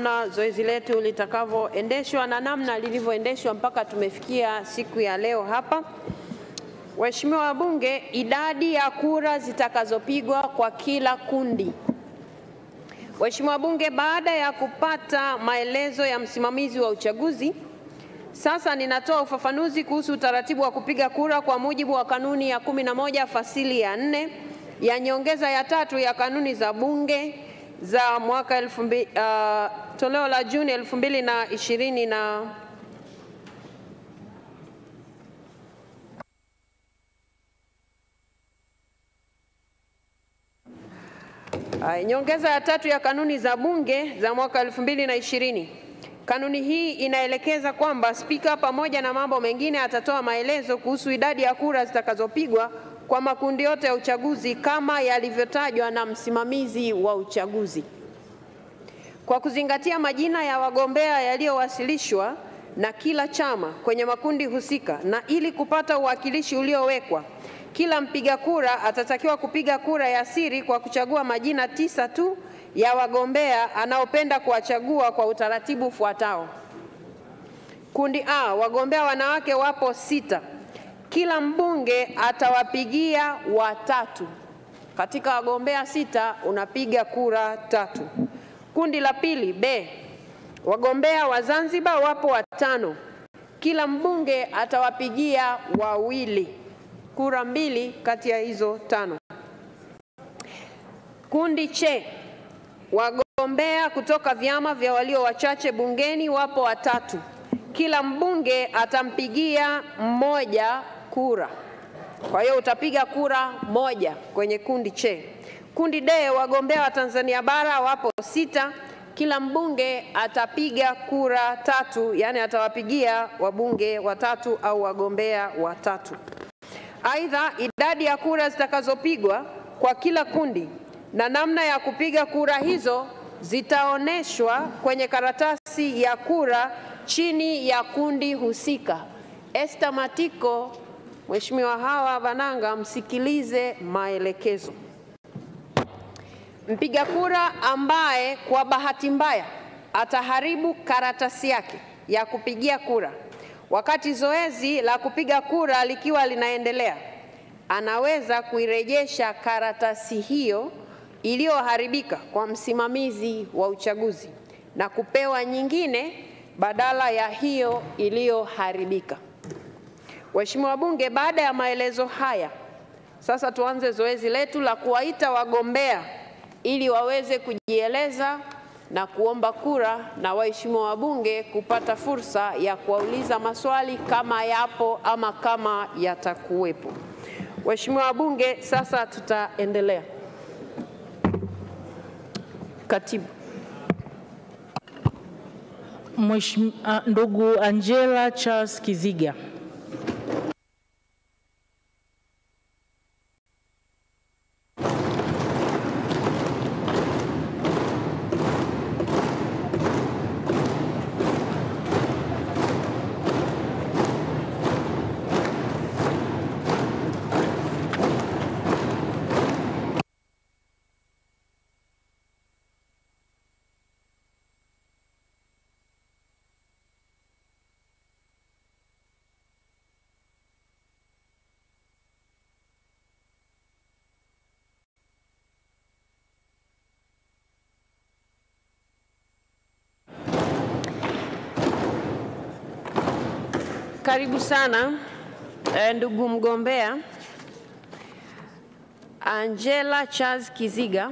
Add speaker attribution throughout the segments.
Speaker 1: namna zoezi letu litakavyoendeshwa na namna lilivyoendeshwa mpaka tumefikia siku ya leo hapa. Waheshimiwa wabunge, idadi ya kura zitakazopigwa kwa kila kundi. Waheshimiwa wabunge, baada ya kupata maelezo ya msimamizi wa uchaguzi, sasa ninatoa ufafanuzi kuhusu utaratibu wa kupiga kura kwa mujibu wa kanuni ya 11 fasili ya 4 ya nyongeza ya 3 ya kanuni za Bunge za mwaka toleo la Juni 2020 nyongeza ya 3 ya kanuni za Bunge za mwaka 2020. Kanuni hii inaelekeza kwamba spika pamoja na mambo mengine atatoa maelezo kuhusu idadi ya kura zitakazopigwa kwa makundi yote ya uchaguzi kama yalivyotajwa na msimamizi wa uchaguzi. Kwa kuzingatia majina ya wagombea yaliyowasilishwa na kila chama kwenye makundi husika na ili kupata uwakilishi uliowekwa, kila mpiga kura atatakiwa kupiga kura ya siri kwa kuchagua majina 9 tu ya wagombea anaopenda kuwachagua kwa utaratibu ufuatao. Kundi A, wagombea wanawake wapo 6. Kila mbunge atawapigia watatu. Katika wagombea 6 unapiga kura 3. Kundi la pili, B, wagombea wa Zanzibar wapo 5. Kila mbunge atawapigia 2. Kura 2 kati ya hizo 5. Kundi C, wagombea kutoka vyama vya walio wachache bungeni wapo 3. Kila mbunge atampigia 1 kura. Kwa hiyo utapiga kura 1 kwenye kundi C. Kundi D, wagombea wa Tanzania bara wapo 6. Kila mbunge atapiga kura 3, yani atawapigia wabunge 3 au wagombea 3. Aidha, idadi ya kura zitakazopigwa kwa kila kundi na namna ya kupiga kura hizo zitaoneshwa kwenye karatasi ya kura chini ya kundi husika. Esther Matiko, Mheshimiwa Hawa Bananga, msikilize maelekezo. Mpiga kura ambaye kwa bahati mbaya ataharibu karatasi yake ya kupigia kura wakati zoezi la kupiga kura likiwa linaendelea, anaweza kuirejesha karatasi hiyo iliyoharibika kwa msimamizi wa uchaguzi na kupewa nyingine badala ya hiyo iliyoharibika. Waheshimiwa wabunge, baada ya maelezo haya, sasa tuanze zoezi letu la kuwaita wagombea ili waweze kujieleza na kuomba kura, na waheshimiwa wabunge kupata fursa ya kuwauliza maswali kama yapo ama kama yatakuwepo. Waheshimiwa wabunge, sasa tutaendelea. Katibu.
Speaker 2: Ndugu Angela Charles Kiziga.
Speaker 1: Karibu sana ndugu mgombea Angela Charles Kiziga.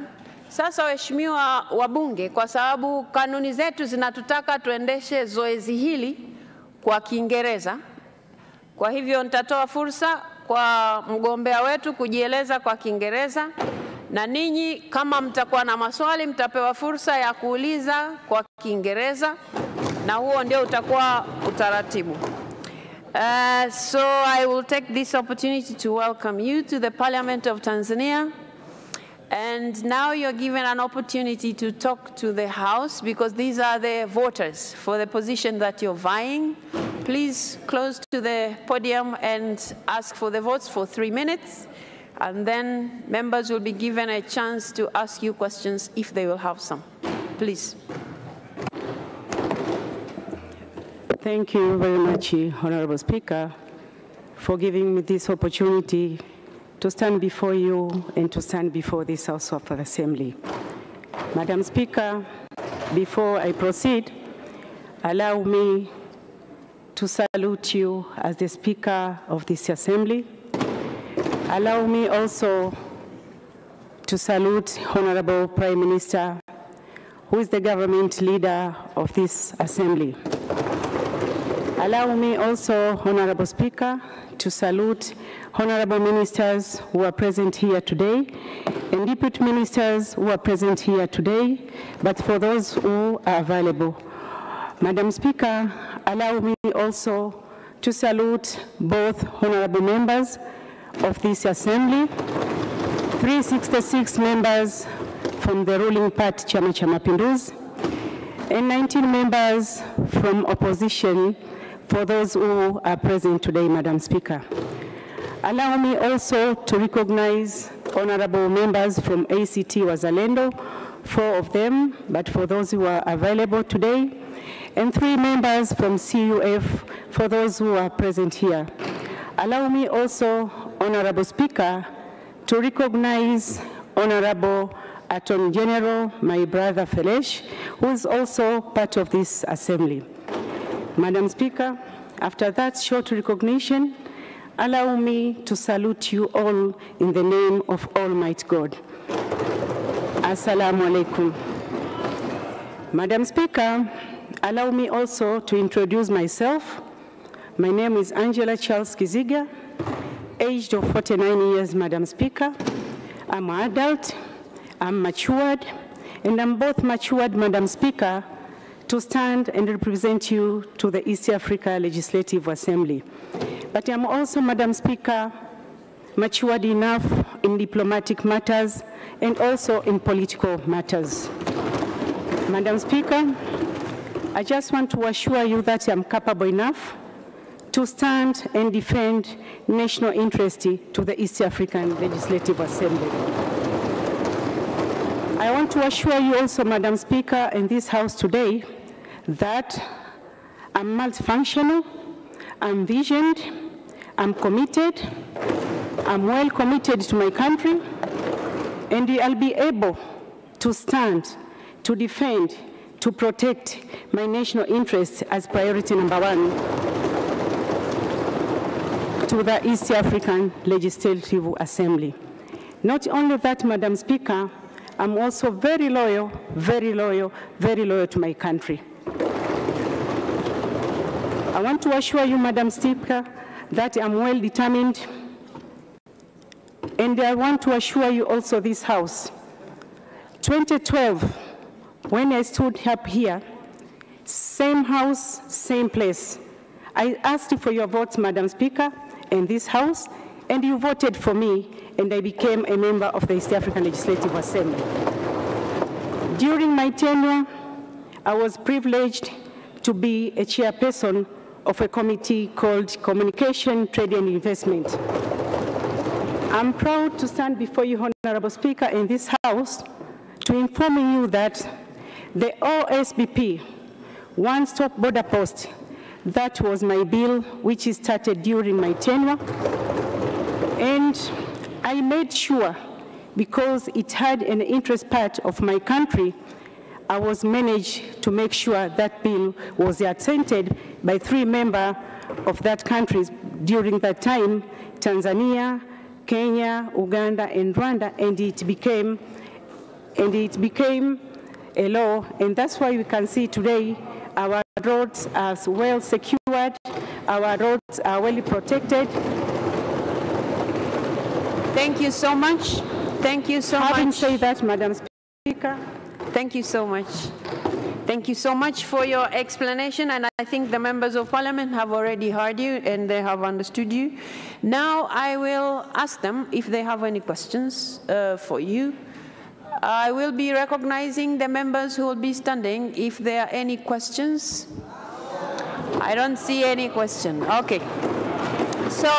Speaker 1: Sasa waheshimiwa wabunge, kwa sababu kanuni zetu zinatutaka tuendeshe zoezi hili kwa Kiingereza, kwa hivyo nitatoa fursa kwa mgombea wetu kujieleza kwa Kiingereza, na ninyi kama mtakuwa na maswali mtapewa fursa ya kuuliza kwa Kiingereza, na huo ndio utakuwa utaratibu. So I will take this opportunity to welcome you to the Parliament of Tanzania. And now you're given an opportunity to talk to the House, because these are the voters for the position that you're vying. Please close to the podium and ask for the votes for 3 minutes. And then members will be given a chance to ask you questions if they will have some. Please.
Speaker 3: Thank you very much, Honorable Speaker, for giving me this opportunity to stand before you and to stand before this House of Assembly. Madam Speaker, before I proceed, allow me to salute you as the Speaker of this Assembly. Allow me also to salute Honorable Prime Minister, who is the government leader of this Assembly. Allow me also, Honorable Speaker, to salute Honorable Ministers who are present here today and Deputy Ministers who are present here today, but for those who are available. Madam Speaker, allow me also to salute both honorable members of this Assembly, 366 members from the ruling party, Chama cha Mapinduzi, and 19 members from opposition, for those who are present today, Madam Speaker. Allow me also to recognize honorable members from ACT Wazalendo, 4 of them, but for those who are available today, and 3 members from CUF, for those who are present here. Allow me also, Honorable Speaker, to recognize Honorable Attorney General, my brother Felesh, who is also part of this Assembly. Madam Speaker, after that short recognition, allow me to salute you all in the name of Almighty God. Assalamu alaikum. Madam Speaker, allow me also to introduce myself. My name is Angela Charles Kiziga, aged of 49 years, Madam Speaker. I'm an adult, I'm matured, and I'm both matured, Madam Speaker, to stand and represent you to the East Africa Legislative Assembly. But I'm also, Madam Speaker, matured enough in diplomatic matters and also in political matters. Madam Speaker, I just want to assure you that I'm capable enough to stand and defend national interest to the East African Legislative Assembly. I want to assure you also, Madam Speaker, in this House today, that I'm multifunctional, I'm visioned, I'm committed, I'm well committed to my country, and I'll be able to stand, to defend, to protect my national interests as priority number 1 to the East African Legislative Assembly. Not only that, Madam Speaker, I'm also very loyal to my country. I want to assure you, Madam Speaker, that I'm well determined, and I want to assure you also this House. 2012, when I stood up here, same house, same place. I asked for your votes, Madam Speaker, in this House, and you voted for me, and I became a member of the East African Legislative Assembly. During my tenure, I was privileged to be a chairperson of a committee called Communication, Trade and Investment. I'm proud to stand before you, Honorable Speaker, in this House to inform you that the OSBP, One-Stop Border Post, that was my bill which started during my tenure, and I made sure, because it had an interest part of my country, I was managed to make sure that bill was attended by 3 members of that country during that time, Tanzania, Kenya, Uganda, and Rwanda, and it became a law, and that's why we can see today our roads are well secured, our roads are well protected.
Speaker 1: Thank you so much. Thank you so much.
Speaker 3: Having said that, Madam Speaker,
Speaker 1: thank you so much. Thank you so much for your explanation, and I think the members of parliament have already heard you and they have understood you. Now I will ask them if they have any questions for you. I will be recognizing the members who will be standing if there are any questions. I don't see any question. Okay. So,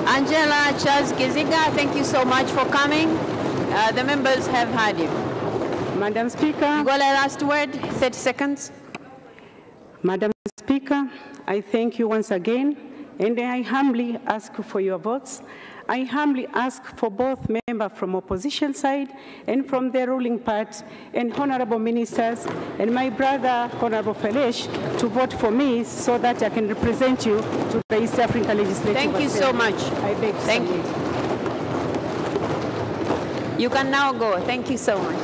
Speaker 1: Angela Charles Kiziga, thank you so much for coming. The members have heard you.
Speaker 3: Madam Speaker.
Speaker 1: You got a last word, 30 seconds.
Speaker 3: Madam Speaker, I thank you once again, and I humbly ask for your votes. I humbly ask for both members from opposition side and from the ruling part, and honorable ministers, and my brother, Honorable Felesh, to vote for me so that I can represent you to the East African Legislative
Speaker 1: Thank you so
Speaker 3: Assembly.
Speaker 1: much.
Speaker 3: I beg
Speaker 1: Thank you. You can now go. Thank you so much.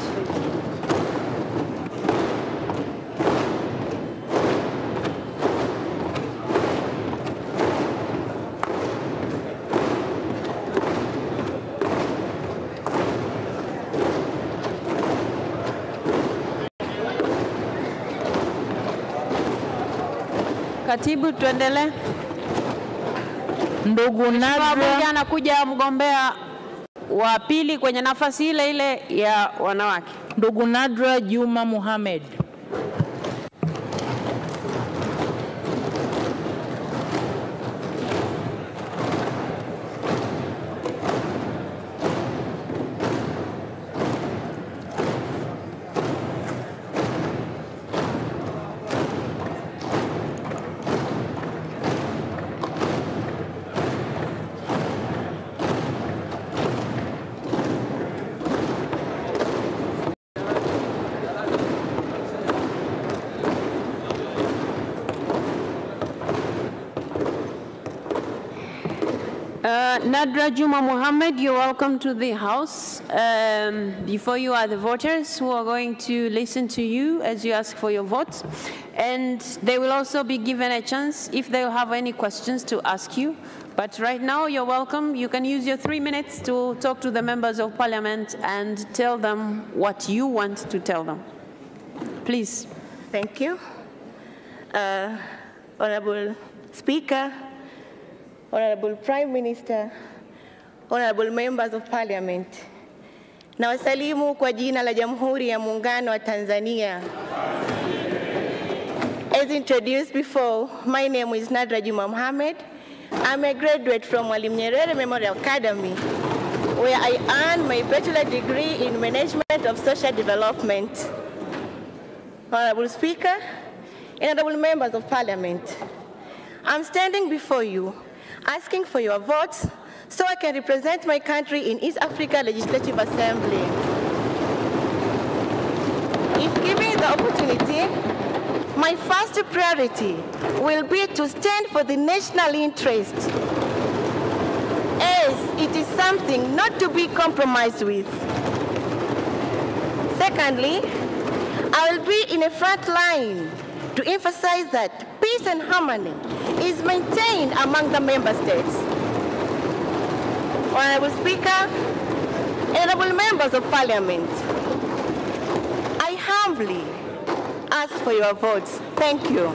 Speaker 1: Katibu, tuendelee.
Speaker 2: Ndugu
Speaker 1: Wabunge
Speaker 2: Nadra,
Speaker 1: anakuja mgombea wa pili kwenye nafasi ile ile ya wanawake.
Speaker 2: ndugu Nadra Juma Mohamed.
Speaker 1: Nadra Juma Mohamed, you're welcome to the House. Before you are the voters who are going to listen to you as you ask for your votes. And they will also be given a chance, if they have any questions, to ask you. But right now, you're welcome. You can use your 3 minutes to talk to the members of parliament and tell them what you want to tell them. Please.
Speaker 4: Thank you. Honorable Speaker, Honorable Prime Minister, Honorable Members of Parliament, nawasalimu kwa jina la Jamhuri ya Muungano wa Tanzania. As introduced before, my name is Nadra Juma Mohamed. I'm a graduate from Mwalimu Nyerere Memorial Academy, where I earned my bachelor degree in Management of Social Development. Honorable Speaker, and honorable members of Parliament, I'm standing before you asking for your votes so I can represent my country in East Africa Legislative Assembly. If given the opportunity, my first priority will be to stand for the national interest, as it is something not to be compromised with. Secondly, I will be in a front line to emphasize that peace and harmony is maintained among the member states. Honorable Speaker, honorable members of Parliament, I humbly ask for your votes. Thank you.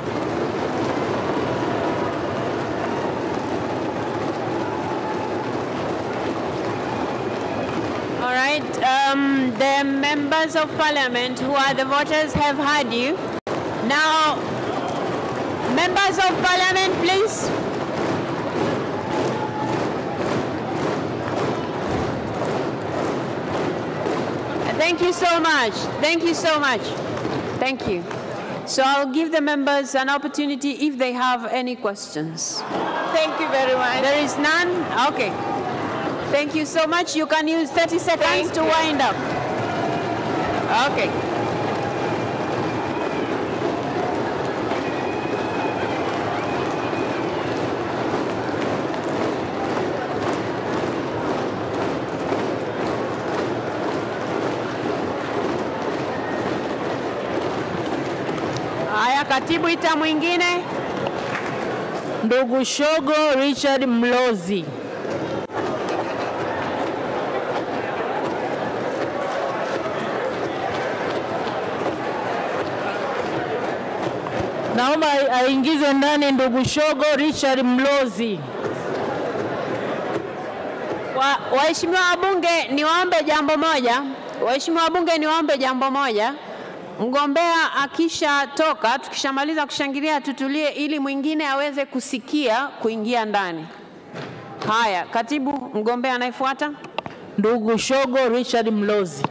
Speaker 1: All right, the members of Parliament who are the voters have heard you. Now, members of Parliament, please. Thank you so much. Thank you so much. Thank you. So I'll give the members an opportunity if they have any questions.
Speaker 4: Thank you very much.
Speaker 1: There is none? Okay. Thank you so much. You can use 30 seconds to wind up. Okay. Haya, katibu ita mwingine.
Speaker 2: Ndugu Shogo Richard Mlozi. Naomba aingize ndani ndugu Shogo Richard Mlozi.
Speaker 1: Waheshimiwa wabunge, niwaombe jambo moja. Waheshimiwa wabunge, niwaombe jambo moja. Mgombea akisha toka, tukishamaliza kushangilia tutulie ili mwingine aweze kusikia kuingia ndani. Haya, katibu, mgombea anayefuata.
Speaker 2: Ndugu Shogo Richard Mlozi.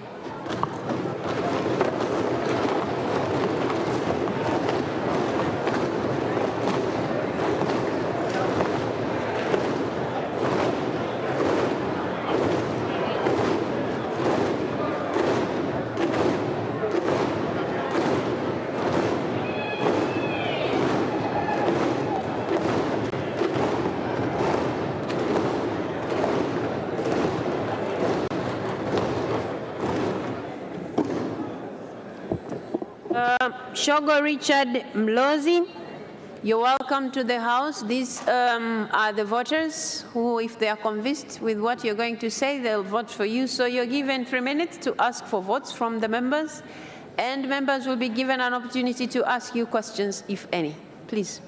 Speaker 1: Shogo Richard Mlozi, you're welcome to the House. These are the voters who, if they are convinced with what you're going to say, they'll vote for you. So you're given 3 minutes to ask for votes from the members, and members will be given an opportunity to ask you questions, if any. Please.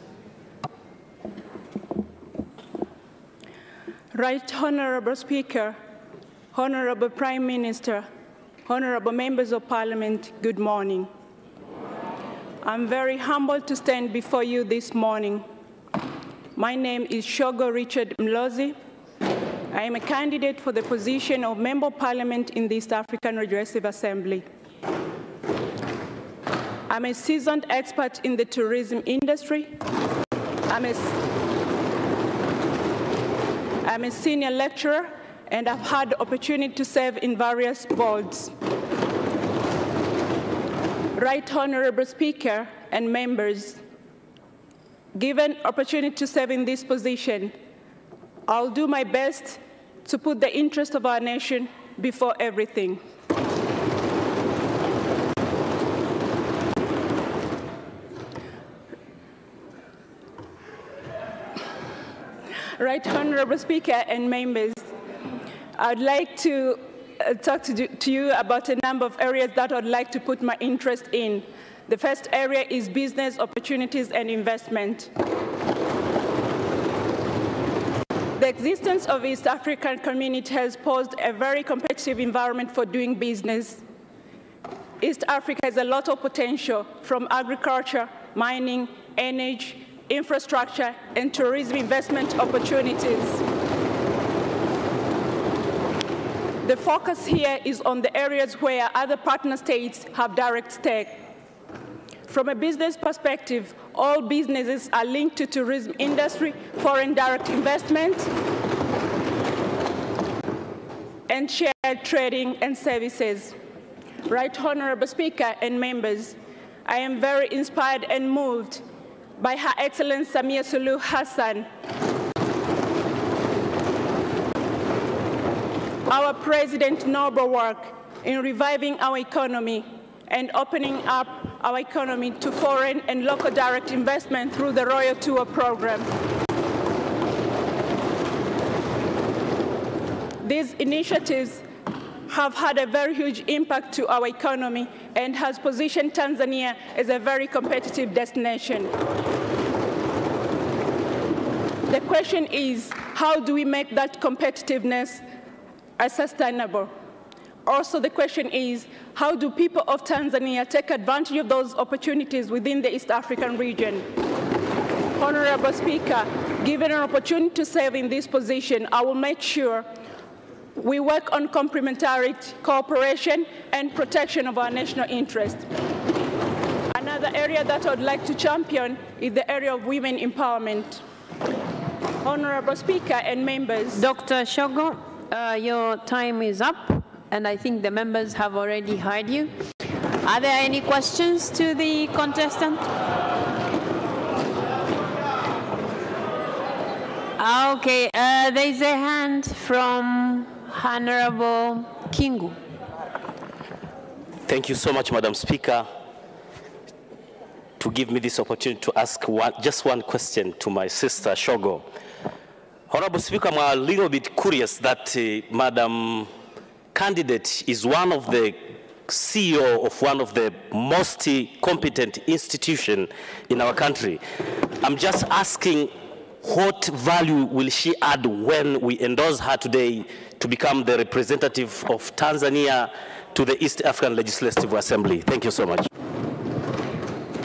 Speaker 3: Right Honorable Speaker, Honorable Prime Minister, Honorable Members of Parliament, good morning. I'm very humbled to stand before you this morning. My name is Shogo Richard Mlozi. I am a candidate for the position of Member of Parliament in the East African Legislative Assembly. I'm a seasoned expert in the tourism industry. I'm a senior lecturer, and I've had the opportunity to serve in various boards. Right Honorable Speaker and members, given opportunity to serve in this position, I'll do my best to put the interest of our nation before everything. Right Honorable Speaker and members, I'd like to talk to you about a number of areas that I'd like to put my interest in. The first area is business opportunities and investment. The existence of East African community has posed a very competitive environment for doing business. East Africa has a lot of potential from agriculture, mining, energy, infrastructure, and tourism investment opportunities. The focus here is on the areas where other partner states have direct stake. From a business perspective, all businesses are linked to tourism industry, foreign direct investment, and shared trading and services. Right Honorable Speaker and members, I am very inspired and moved by Her Excellency Samia Suluhu Hassan, our President's noble work in reviving our economy and opening up our economy to foreign and local direct investment through the Royal Tour program. These initiatives have had a very huge impact to our economy and has positioned Tanzania as a very competitive destination. The question is, how do we make that competitiveness sustainable? Also, the question is, how do people of Tanzania take advantage of those opportunities within the East African region? Honorable Speaker, given an opportunity to serve in this position, I will make sure we work on complementarity, cooperation, and protection of our national interest. Another area that I would like to champion is the area of women empowerment. Honorable Speaker and members.
Speaker 1: Dr. Shogo, your time is up, and I think the members have already heard you. Are there any questions to the contestant? Okay, there's a hand from Honorable Kingu.
Speaker 5: Thank you so much, Madam Speaker, to give me this opportunity to ask just one question to my sister, Shogo. Honorable Speaker, I'm a little bit curious that Madam Candidate is one of the CEO of one of the most competent institutions in our country. I'm just asking, what value will she add when we endorse her today to become the representative of Tanzania to the East African Legislative Assembly? Thank you so much.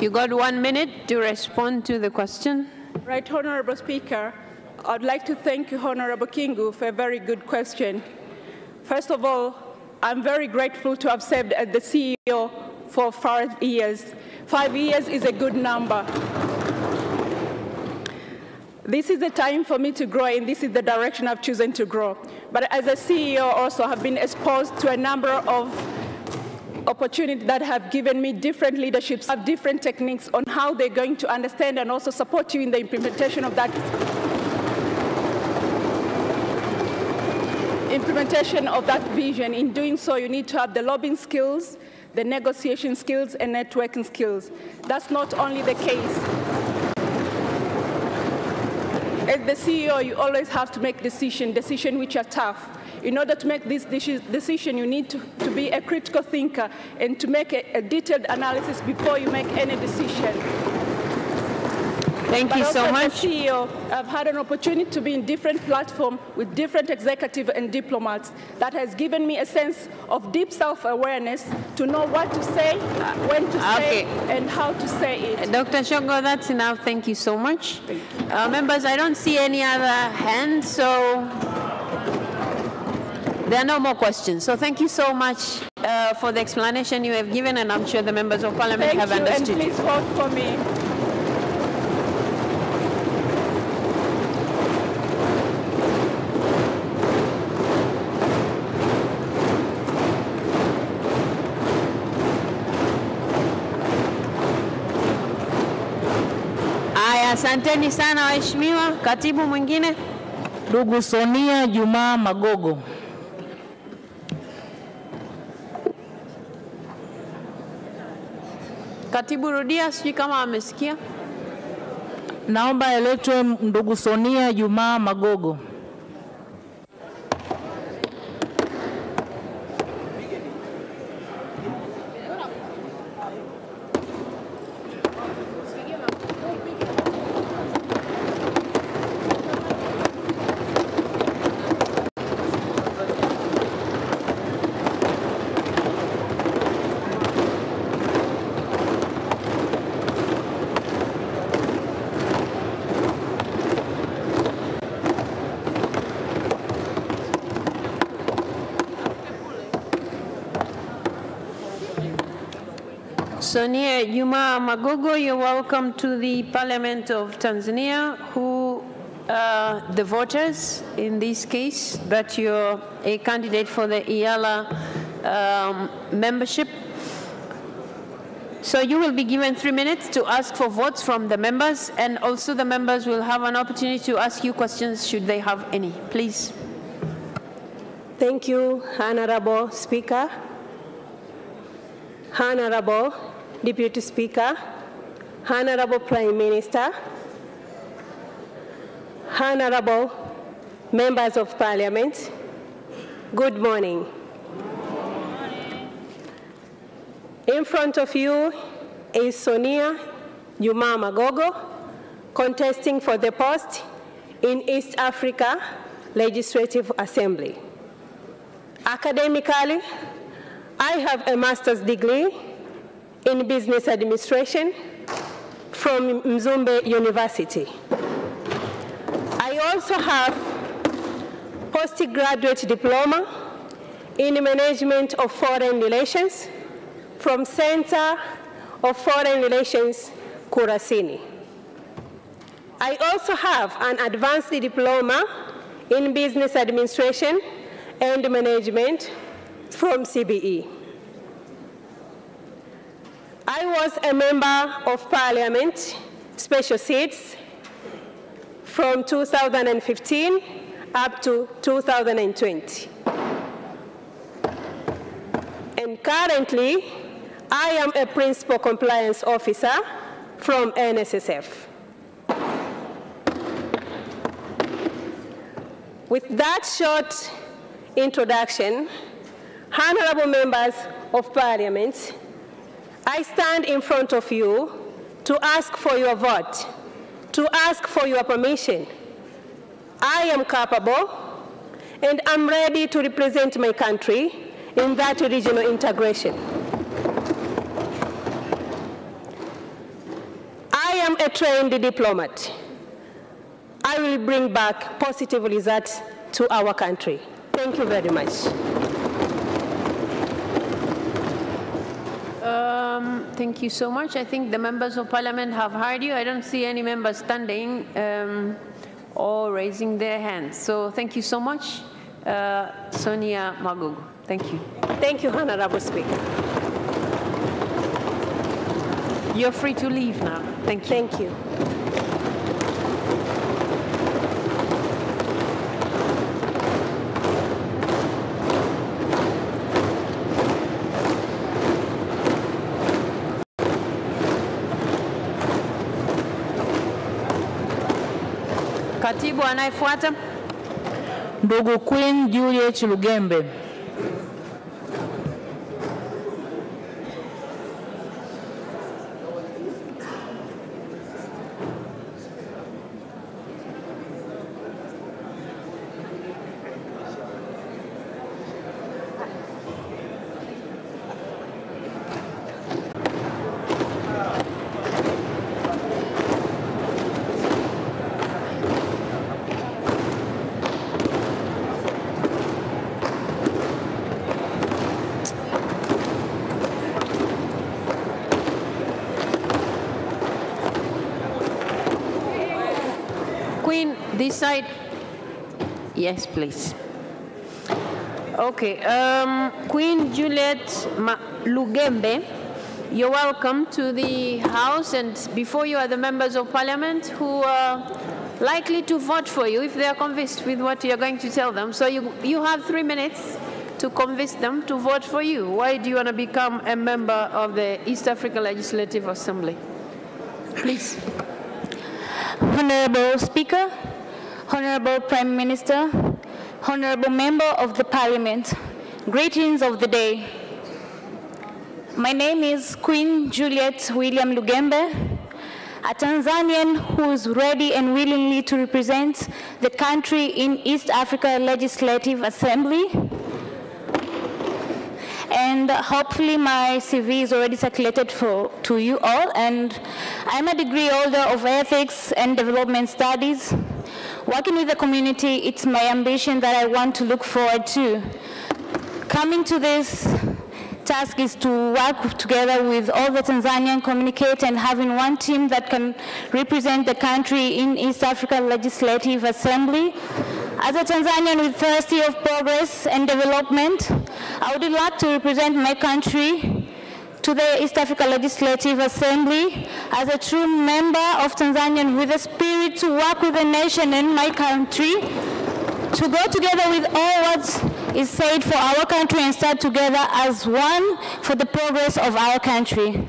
Speaker 1: You got 1 minute to respond to the question.
Speaker 3: Right, Honorable Speaker, I'd like to thank you, Honorable Kingu, for a very good question. First of all, I'm very grateful to have served as the CEO for 5 years. 5 years is a good number. This is the time for me to grow, and this is the direction I've chosen to grow. But as a CEO also, have been exposed to a number of opportunities that have given me different leaderships, have different techniques on how they're going to understand and also support you in the implementation of that vision. In doing so, you need to have the lobbying skills,
Speaker 6: the negotiation skills and networking skills. That's not only the case. As the CEO, you always have to make decisions which are tough. In order to make this decision, you need to be a critical thinker and to make a detailed analysis before you make any decision.
Speaker 1: Thank you so much.
Speaker 6: As CEO, I've had an opportunity to be in different platforms with different executives and diplomats. That has given me a sense of deep self-awareness to know what to say, when to say, and how to say it.
Speaker 1: Dr. Shogo, that's enough. Thank you so much.
Speaker 6: Thank you.
Speaker 1: Members, I don't see any other hands, so there are no more questions. So thank you so much for the explanation you have given, and I'm sure the members of Parliament have understood.
Speaker 6: Thank you, and please vote for me.
Speaker 1: Asanteni sana waheshimiwa. Katibu mwingine.
Speaker 2: Ndugu Sonia Juma Magogo.
Speaker 1: Katibu, rudia, sijui kama amesikia.
Speaker 2: Naomba aletwe ndugu Sonia Juma Magogo.
Speaker 1: Sonia Juma Magogo, you're welcome to the Parliament of Tanzania, who the voters in this case, but you're a candidate for the IALA membership. So you will be given 3 minutes to ask for votes from the members, and also the members will have an opportunity to ask you questions should they have any. Please.
Speaker 7: Thank you, Honorable Speaker. Honorable Deputy Speaker, Honorable Prime Minister, Honorable Members of Parliament, good morning. In front of you is Sonia Juma Magogo, contesting for the post in East Africa Legislative Assembly. Academically, I have a master's degree in business administration from Mzumbe University. I also have postgraduate diploma in management of foreign relations from Center of Foreign Relations, Kurasini. I also have an advanced diploma in business administration and management from CBE. I was a member of Parliament, special seats, from 2015 up to 2020. And currently, I am a principal compliance officer from NSSF. With that short introduction, honorable members of Parliament, I stand in front of you to ask for your vote, to ask for your permission. I am capable and I'm ready to represent my country in that regional integration. I am a trained diplomat. I will bring back positive results to our country. Thank you very much.
Speaker 1: Thank you so much. I think the members of Parliament have heard you. I don't see any members standing or raising their hands. So thank you so much, Sonia Magogo. Thank you.
Speaker 7: Thank you, Honorable Speaker.
Speaker 1: You're free to leave now. Thank you.
Speaker 7: Thank you.
Speaker 1: Katibu anayefuata.
Speaker 2: Ndugu Queen Juliet Lugembe.
Speaker 1: Queen, this side. Yes, please. Okay. Queen Juliet Lugembe, you're welcome to the House, and before you are the members of Parliament who are likely to vote for you if they are convinced with what you're going to tell them. So you have 3 minutes to convince them to vote for you. Why do you want to become a member of the East African Legislative Assembly? Please.
Speaker 8: Honorable Speaker, Honorable Prime Minister, Honorable Member of the Parliament, greetings of the day. My name is Queen Juliet William Lugembe, a Tanzanian who is ready and willingly to represent the country in East Africa Legislative Assembly. And hopefully my CV is already circulated to you all. And I'm a degree holder of ethics and development studies. Working with the community, it's my ambition that I want to look forward to. Coming to this task is to work together with all the Tanzanian communicate and having one team that can represent the country in East Africa Legislative Assembly. As a Tanzanian with thirsty of progress and development, I would like to represent my country to the East Africa Legislative Assembly as a true member of Tanzania with a spirit to work with the nation and my country, to go together with all what is said for our country and start together as one for the progress of our country.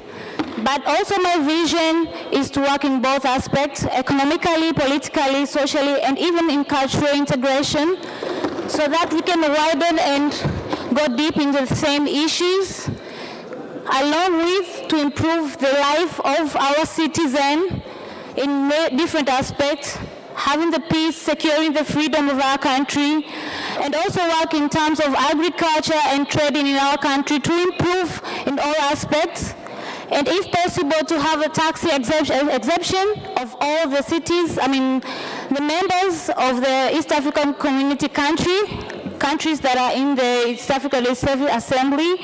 Speaker 8: But also my vision is to work in both aspects, economically, politically, socially, and even in cultural integration, so that we can widen and go deep into the same issues, along with to improve the life of our citizen in different aspects, having the peace, securing the freedom of our country, and also work in terms of agriculture and trading in our country to improve in all aspects. And if possible, to have a tax exemption of all the cities, the members of the East African Community countries that are in the East African Legislative Assembly,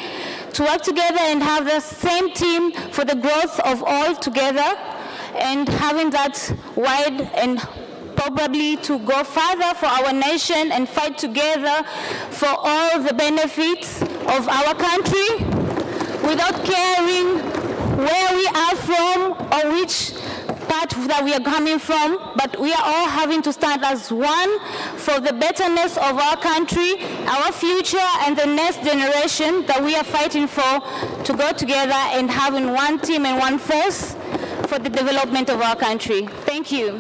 Speaker 8: to work together and have the same team for the growth of all together, and having that wide and probably to go further for our nation and fight together for all the benefits of our country without caring where we are from or which part that we are coming from, but we are all having to stand as one for the betterness of our country, our future, and the next generation that we are fighting for, to go together and having one team and one force for the development of our country. Thank you.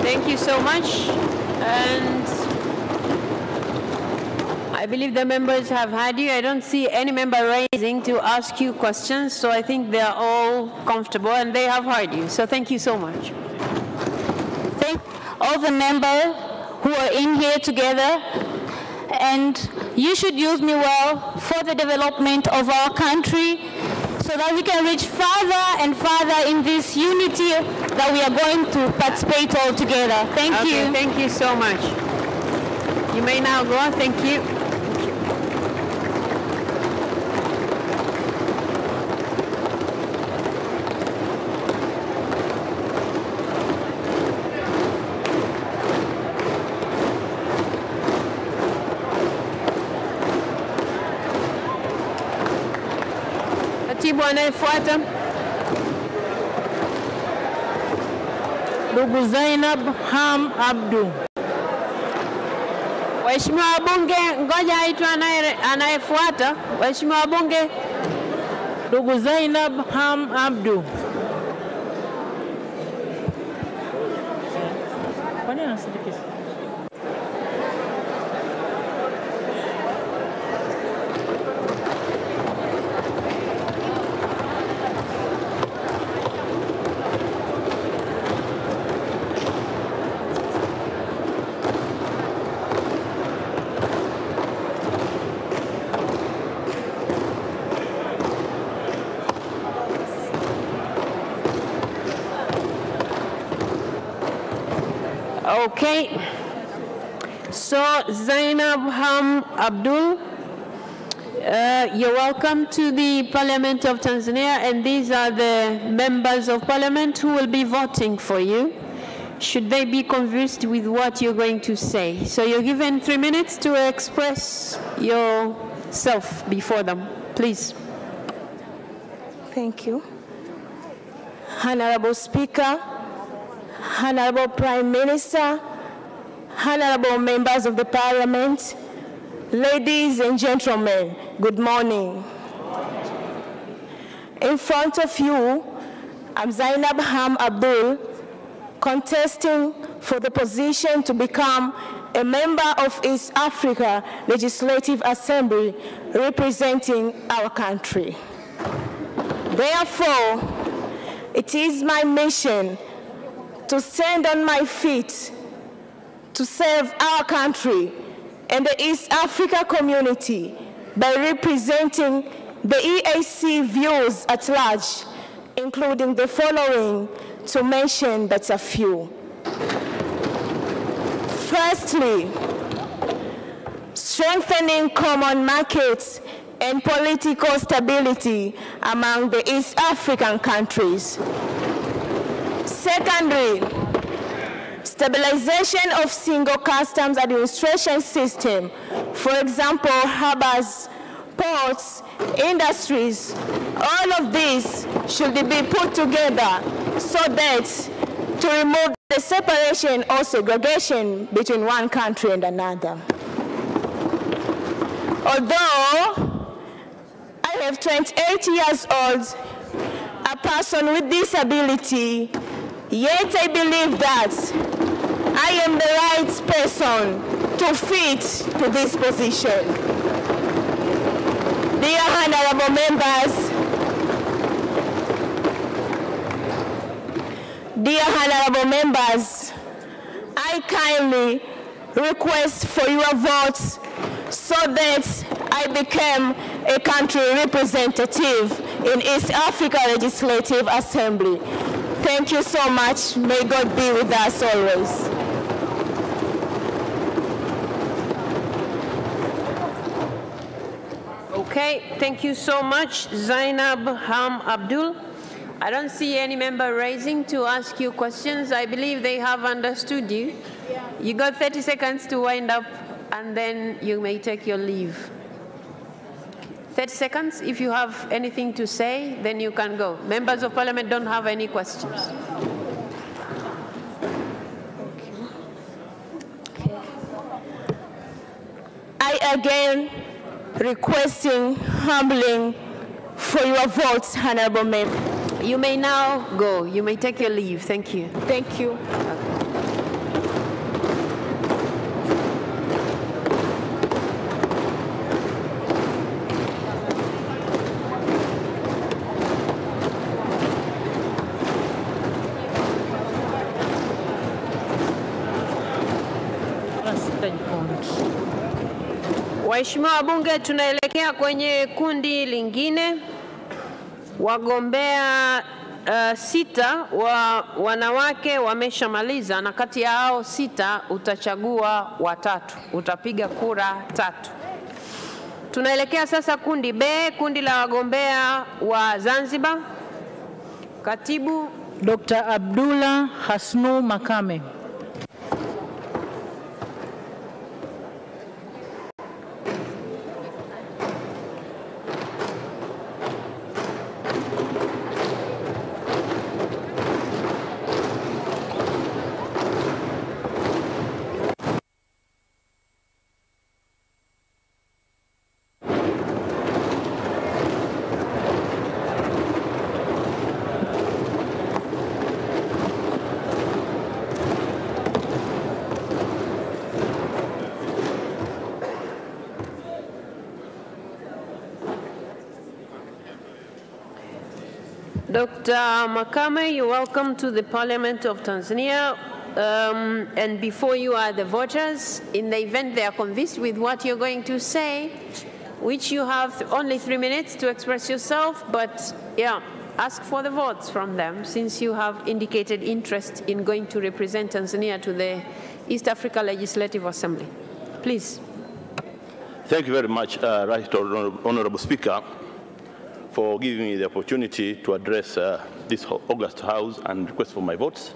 Speaker 1: Thank you so much. And I believe the members have had you. I don't see any member raising to ask you questions, so I think they are all comfortable and they have heard you. So thank you so much.
Speaker 8: Thank all the members who are in here together, and you should use me well for the development of our country so that we can reach further and further in this unity that we are going to participate all together. Thank you.
Speaker 1: Thank you so much. You may now go. Thank you. Katibu anayefuata.
Speaker 2: Ndugu Zainab Ham Abdu.
Speaker 1: Waheshimiwa wabunge, ngoja aitwe anayefuata. Waheshimiwa wabunge.
Speaker 2: Ndugu Zainab Ham Abdu. Kwani anasindikiza?
Speaker 1: Okay. So Zainab Ham Abdul, you're welcome to the Parliament of Tanzania, and these are the members of Parliament who will be voting for you, should they be convinced with what you're going to say. So you're given 3 minutes to express yourself before them. Please.
Speaker 4: Thank you. Honorable Speaker, Honorable Prime Minister, honorable members of the Parliament, ladies and gentlemen, good morning. In front of you, I'm Zainab Ham Abdul, contesting for the position to become a member of East Africa Legislative Assembly representing our country. Therefore, it is my mission to stand on my feet to serve our country and the East Africa community by representing the EAC views at large, including the following, to mention but a few. Firstly, strengthening common markets and political stability among the East African countries. Secondly, stabilization of single customs administration system, for example, harbors, ports, industries. All of these should be put together so that to remove the separation or segregation between one country and another. Although I have 28 years old, a person with disability, yet I believe that I am the right person to fit to this position. Dear honorable members, I kindly request for your votes so that I become a country representative in East Africa Legislative Assembly. Thank you so much. May God be with us always.
Speaker 1: Okay, thank you so much, Zainab Ham Abdul. I don't see any member raising to ask you questions. I believe they have understood you. You got 30 seconds to wind up, and then you may take your leave. 30 seconds. If you have anything to say, then you can go. Members of Parliament don't have any questions.
Speaker 4: I again requesting, humbling for your votes, honorable member.
Speaker 1: You may now go. You may take your leave. Thank you.
Speaker 4: Thank you.
Speaker 1: Waheshimiwa wabunge, tunaelekea kwenye kundi lingine. Wagombea 6 wa wanawake wameshamaliza, na kati ya hao 6 utachagua 3. Utapiga kura 3. Tunaelekea sasa kundi B, kundi la wagombea wa Zanzibar. Katibu
Speaker 2: Dr. Abdullah Hasnu Makame.
Speaker 1: Dr. Makame, you're welcome to the Parliament of Tanzania. And before you are the voters, in the event they are convinced with what you're going to say, which you have only 3 minutes to express yourself, but yeah, ask for the votes from them since you have indicated interest in going to represent Tanzania to the East Africa Legislative Assembly. Please.
Speaker 9: Thank you very much, Right Honorable Speaker, for giving me the opportunity to address this August House and request for my votes.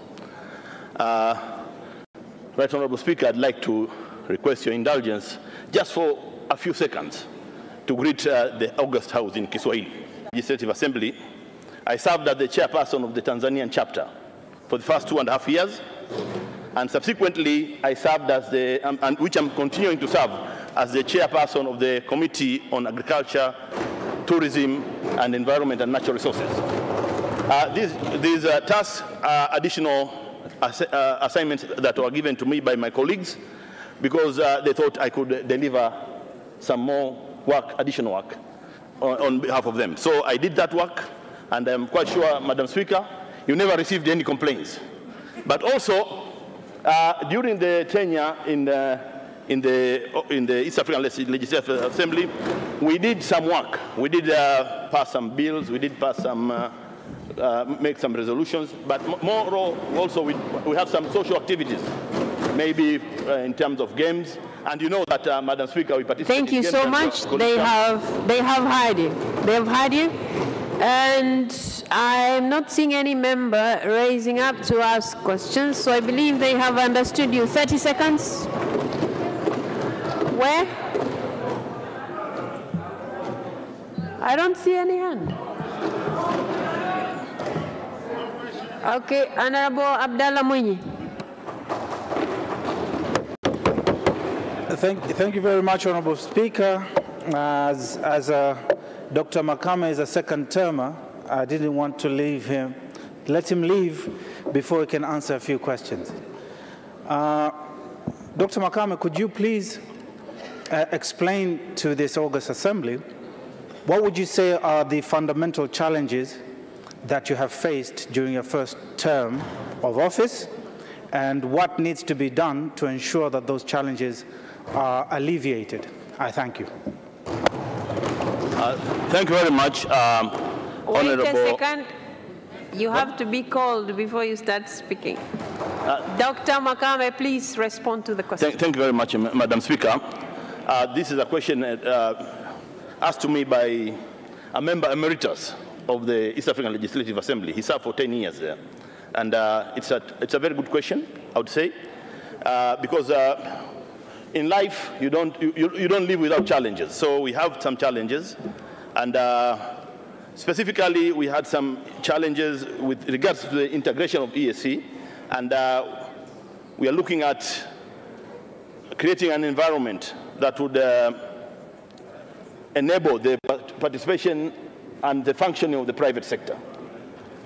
Speaker 9: Right Honorable Speaker, I'd like to request your indulgence just for a few seconds to greet the August House in Kiswahili Legislative Assembly. I served as the chairperson of the Tanzanian chapter for the first 2.5 years, and subsequently I served as the, which I'm continuing to serve as the chairperson of the Committee on Agriculture, Tourism and Environment and Natural Resources. These tasks are additional assignments that were given to me by my colleagues because they thought I could deliver some more work, additional work on behalf of them. So I did that work, and I'm quite sure, Madam Speaker, you never received any complaints. But also, during the tenure in the East African Legislative Assembly, we did some work. We did pass some bills, we did pass some, make some resolutions, but more also we have some social activities, maybe in terms of games. And you know that, Madam Speaker, we participate in games.
Speaker 1: Thank you so much. They have heard you. They have heard you. And I'm not seeing any member raising up to ask questions, so I believe they have understood you. 30 seconds. Where? I don't see any hand. Okay, Honorable Abdallah Mwinyi.
Speaker 10: Thank you very much, Honorable Speaker. As Dr. Makame is a second termer, I didn't want to let him leave before he can answer a few questions. Dr. Makame, could you please explain to this August Assembly, what would you say are the fundamental challenges that you have faced during your first term of office, and what needs to be done to ensure that those challenges are alleviated? I thank you.
Speaker 9: Thank you very much, Honorable.
Speaker 1: Wait a second. You have to be called before you start speaking. Dr. Makame, please respond to the question.
Speaker 9: Thank you very much, Madam Speaker. This is a question asked to me by a member emeritus of the East African Legislative Assembly. He served for 10 years there. And it's a very good question, I would say, because in life, you don't live without challenges. So we have some challenges, and specifically, we had some challenges with regards to the integration of EAC, and we are looking at creating an environment that would enable the participation and the functioning of the private sector.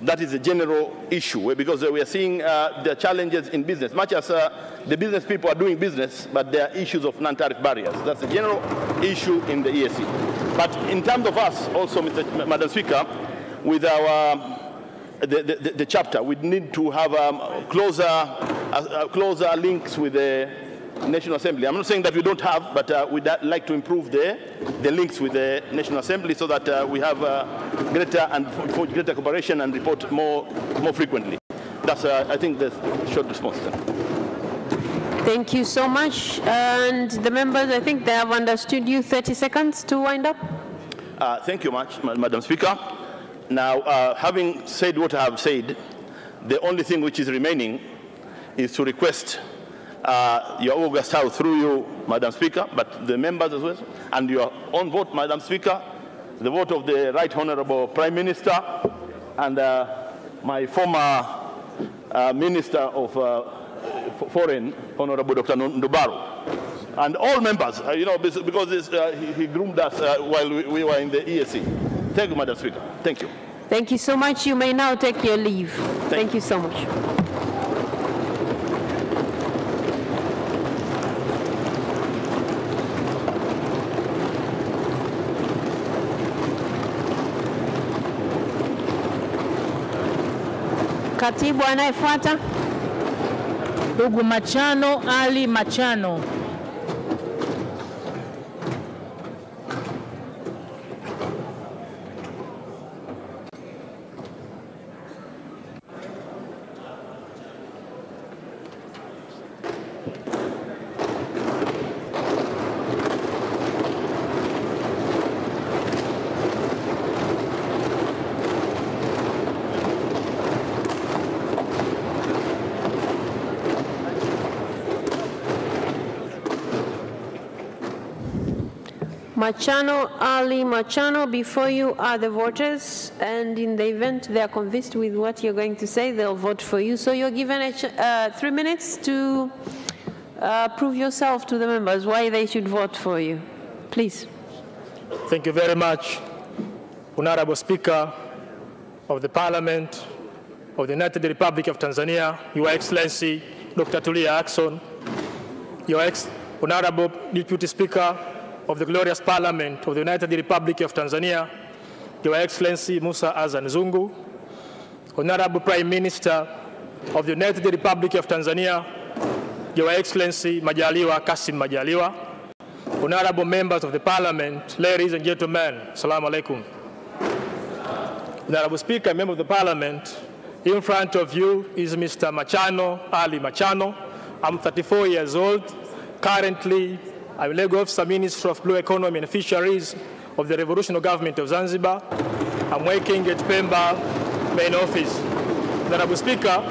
Speaker 9: That is a general issue, because we are seeing the challenges in business, much as the business people are doing business, but there are issues of non-tariff barriers. That's a general issue in the EAC. But in terms of us, also, Madam Speaker, with our the chapter, we need to have closer links with the National Assembly. I'm not saying that we don't have, but we'd like to improve the links with the National Assembly so that we have greater cooperation and report more frequently. That's, I think, the short response.
Speaker 1: Thank you so much. And the members, I think they have understood you. 30 seconds to wind up.
Speaker 9: Thank you much, Madam Speaker. Now, having said what I have said, the only thing which is remaining is to request your August House through you, Madam Speaker, but the members as well, and your own vote, Madam Speaker, the vote of the Right Honorable Prime Minister and my former Minister of Foreign, Honorable Dr. Ndubaru, and all members, you know, because he groomed us while we were in the EAC. Thank you, Madam Speaker. Thank you.
Speaker 1: Thank you so much. You may now take your leave. Thank you so much. Katibu anayefuata.
Speaker 2: Ndugu Machano Ali Machano.
Speaker 1: Machano Ali Machano, before you are the voters, and in the event they are convinced with what you're going to say, they'll vote for you. So you're given 3 minutes to prove yourself to the members why they should vote for you. Please.
Speaker 11: Thank you very much, Honorable Speaker of the Parliament of the United Republic of Tanzania, Your Excellency Dr. Tulia Ackson, Honorable Deputy Speaker of the glorious Parliament of the United Republic of Tanzania, Your Excellency Musa Azan Zungu, Honorable Prime Minister of the United Republic of Tanzania, Your Excellency Majaliwa Kassim Majaliwa, Honorable members of the Parliament, ladies and gentlemen, Assalamu alaikum. Honorable Speaker, member of the Parliament, in front of you is Mr. Machano Ali Machano. I'm 34 years old. Currently, I'm Legal Officer, Minister of Blue Economy and Fisheries of the Revolutionary Government of Zanzibar. I'm working at Pemba main office. Honorable Speaker,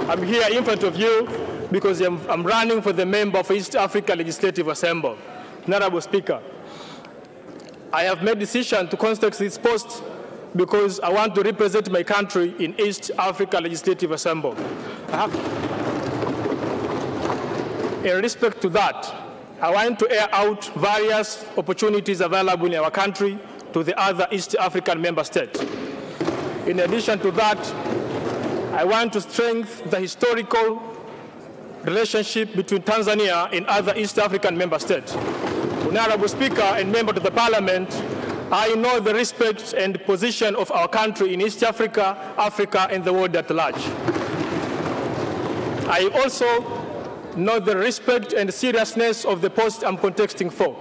Speaker 11: I'm here in front of you because I'm running for the member of East Africa Legislative Assembly. Honorable Speaker, I have made decision to contest this post because I want to represent my country in East Africa Legislative Assembly. In respect to that, I want to air out various opportunities available in our country to the other East African member states. In addition to that, I want to strengthen the historical relationship between Tanzania and other East African member states. Honorable Speaker and members of the Parliament, I know the respect and position of our country in East Africa, Africa, and the world at large. I also know the respect and seriousness of the post I'm contesting for.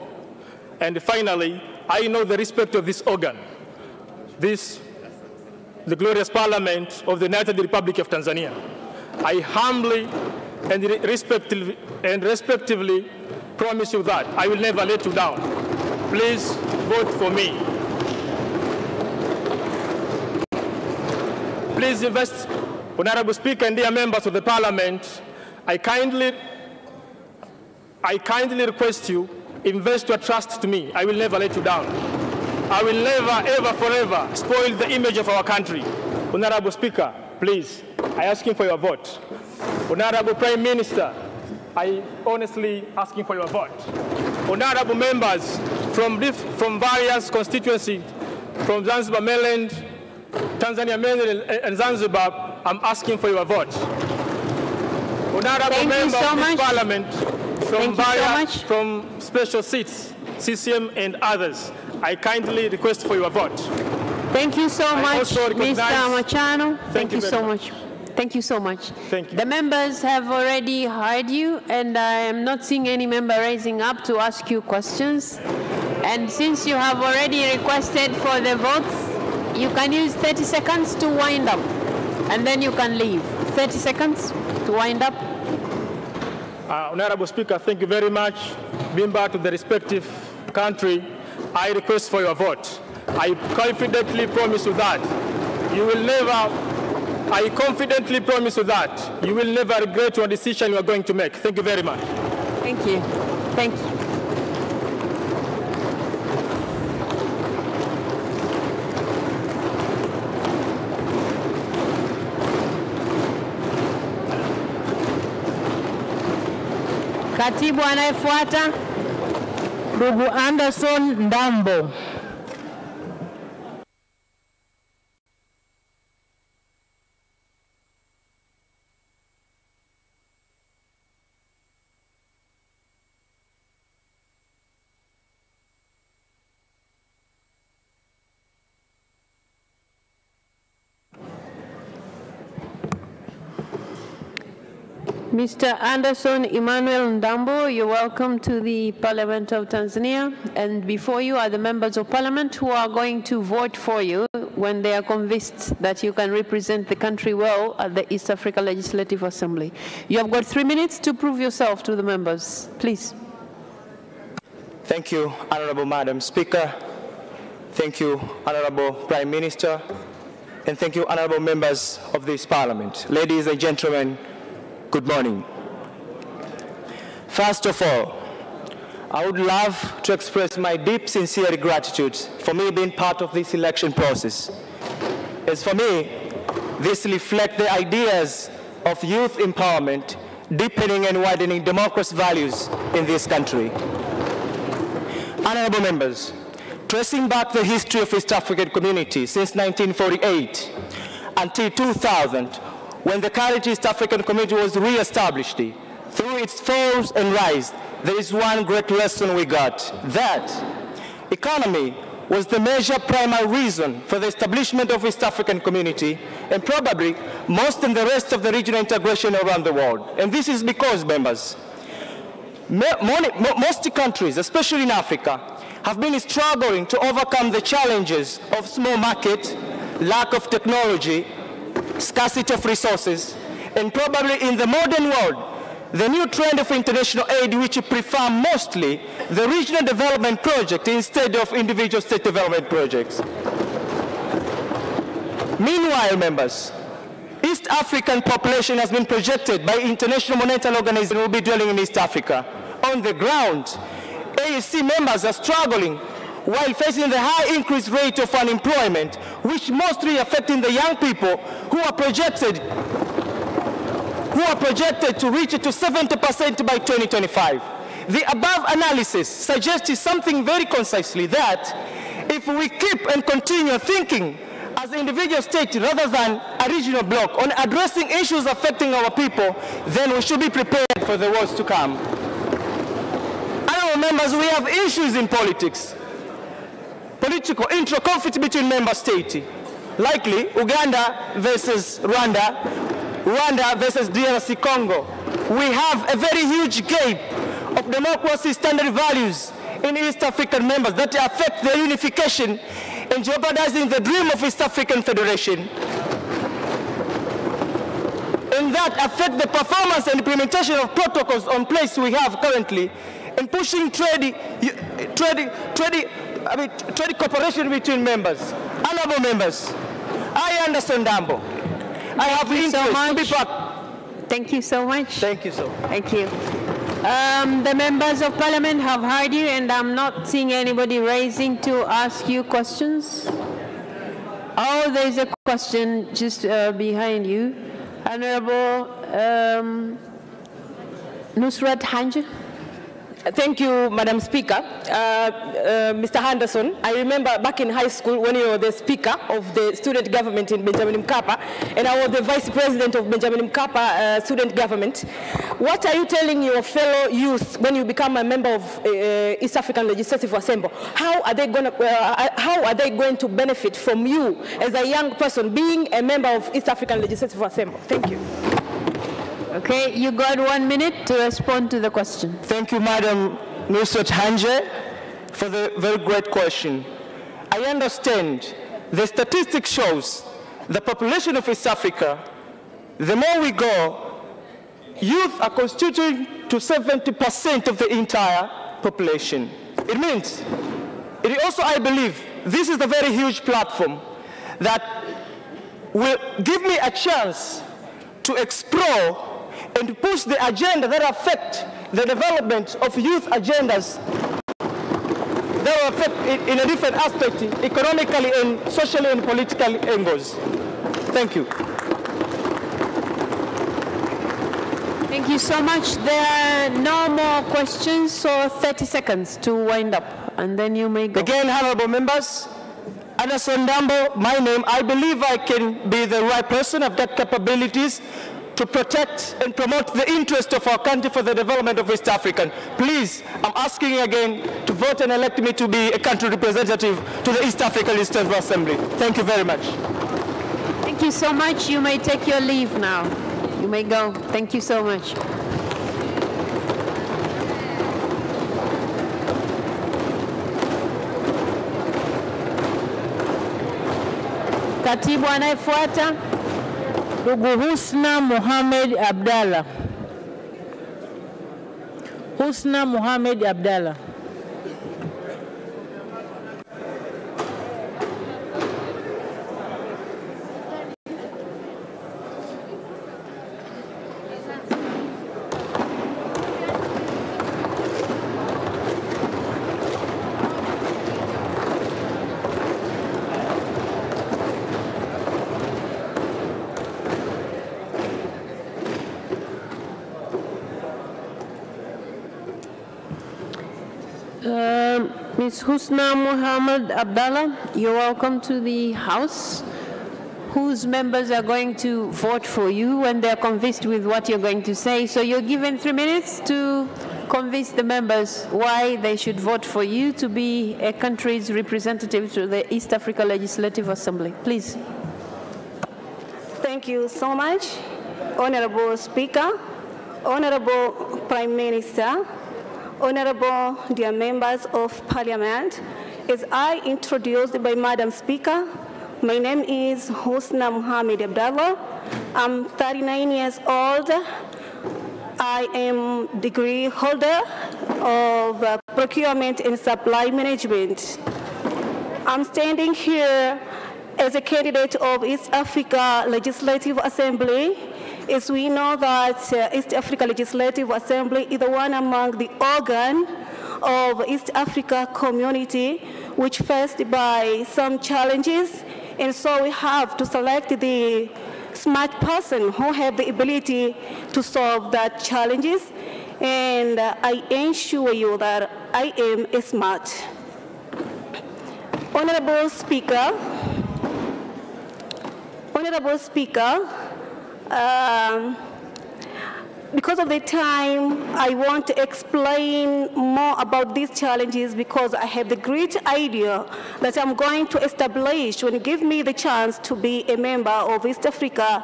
Speaker 11: And finally, I know the respect of this organ, the glorious Parliament of the United Republic of Tanzania. I humbly and respectively promise you that I will never let you down. Please vote for me. Please invest, Honorable Speaker and dear members of the Parliament, I kindly request you, invest your trust to me. I will never let you down. I will never, ever, forever spoil the image of our country. Honorable Speaker, please, I ask for your vote. Honorable Prime Minister, I honestly asking for your vote. Honorable members from various constituencies, from Zanzibar mainland, Tanzania mainland, and Zanzibar, I'm asking for your vote. Honorable members of this Parliament, from special seats, CCM and others, I kindly request for your vote.
Speaker 1: Thank you so much, Mr. Machano. Thank you so much. Thank you so much.
Speaker 11: Thank you.
Speaker 1: The members have already heard you, and I am not seeing any member raising up to ask you questions. And since you have already requested for the votes, you can use 30 seconds to wind up, and then you can leave. 30 seconds to wind up.
Speaker 11: Honorable Speaker, thank you very much. Being back to the respective country, I request for your vote. I confidently promise you that you will never, I confidently promise you that you will never regret your decision you are going to make. Thank you very much.
Speaker 1: Thank you. Thank you. Katibu anayefuata,
Speaker 2: ndugu Anderson Ndambo.
Speaker 1: Mr. Anderson Emmanuel Ndambo, you're welcome to the Parliament of Tanzania. And before you are the members of Parliament who are going to vote for you when they are convinced that you can represent the country well at the East Africa Legislative Assembly. You have got 3 minutes to prove yourself to the members. Please.
Speaker 12: Thank you, Honorable Madam Speaker. Thank you, Honorable Prime Minister. And thank you, honorable members of this Parliament. Ladies and gentlemen, good morning. First of all, I would love to express my deep, sincere gratitude for me being part of this election process. As for me, this reflects the ideas of youth empowerment, deepening and widening democracy values in this country. Honorable members, tracing back the history of East African community since 1948 until 2000, when the current East African community was re-established, through its falls and rise, there is one great lesson we got, that economy was the major primary reason for the establishment of East African community, and probably most in the rest of the regional integration around the world. And this is because, members, most countries, especially in Africa, have been struggling to overcome the challenges of small market, lack of technology, scarcity of resources, and probably in the modern world, the new trend of international aid, which prefer mostly the regional development project instead of individual state development projects. Meanwhile, members, East African population has been projected by International Monetary Organization will be dwelling in East Africa. On the ground, AEC members are struggling while facing the high increased rate of unemployment, which mostly affecting the young people who are projected to reach to 70% by 2025. The above analysis suggests something very concisely, that if we keep and continue thinking as an individual state rather than a regional bloc on addressing issues affecting our people, then we should be prepared for the wars to come. Honorable members, we have issues in politics. Political intra-conflict between member states. Likely, Uganda versus Rwanda, Rwanda versus DRC Congo. We have a very huge gap of democracy standard values in East African members that affect their unification and jeopardizing the dream of East African Federation. And that affect the performance and implementation of protocols on place we have currently, and pushing trade cooperation between members. Honorable members, I understand Dambo. I have interest to be part.
Speaker 1: Thank you so much.
Speaker 12: Thank you so much.
Speaker 1: Thank you. The members of Parliament have heard you, and I'm not seeing anybody raising to ask you questions. Oh, there is a question just behind you. Honorable Nusrat Hanje.
Speaker 13: Thank you, Madam Speaker. Mr. Henderson, I remember back in high school when you were the Speaker of the student government in Benjamin Mkapa, and I was the Vice President of Benjamin Mkapa student government. What are you telling your fellow youth when you become a member of East African Legislative Assembly? How are they going to benefit from you as a young person being a member of East African Legislative Assembly? Thank you.
Speaker 1: Okay, you got 1 minute to respond to the question.
Speaker 12: Thank you, Madam Nusrat Hanje, for the very great question. I understand the statistics shows the population of East Africa, the more we go, youth are constituting to 70% of the entire population. It means, it also, I believe, this is a very huge platform that will give me a chance to explore and to push the agenda that affect the development of youth agendas that will affect it in a different aspect, economically and socially and politically angles. Thank you.
Speaker 1: Thank you so much. There are no more questions, so 30 seconds to wind up, and then you may go.
Speaker 12: Again, honorable members, Anderson Dambo, my name, I believe I can be the right person. I've got capabilities to protect and promote the interest of our country for the development of East African. Please, I'm asking you again to vote and elect me to be a country representative to the East African Legislative Assembly. Thank you very much.
Speaker 1: Thank you so much. You may take your leave now. You may go. Thank you so much.
Speaker 2: Katibu anayefuata, ndugu Husna Mohamed Abdalla. Husna Mohamed Abdalla.
Speaker 1: Ms. Husna Mohamed Abdalla, you're welcome to the House, whose members are going to vote for you when they're convinced with what you're going to say. So you're given 3 minutes to convince the members why they should vote for you to be a country's representative to the East Africa Legislative Assembly. Please.
Speaker 14: Thank you so much, Honorable Speaker, Honorable Prime Minister, Honorable dear members of Parliament. As I introduced by Madam Speaker, my name is Husna Mohamed Abdalla. I'm 39 years old. I am degree holder of procurement and supply management. I'm standing here as a candidate of East Africa Legislative Assembly. As we know that East Africa Legislative Assembly is the one among the organ of East Africa community which faced by some challenges, and so we have to select the smart person who have the ability to solve that challenges, and I ensure you that I am smart. Honorable Speaker, because of the time, I want to explain more about these challenges because I have the great idea that I'm going to establish when you give me the chance to be a member of East Africa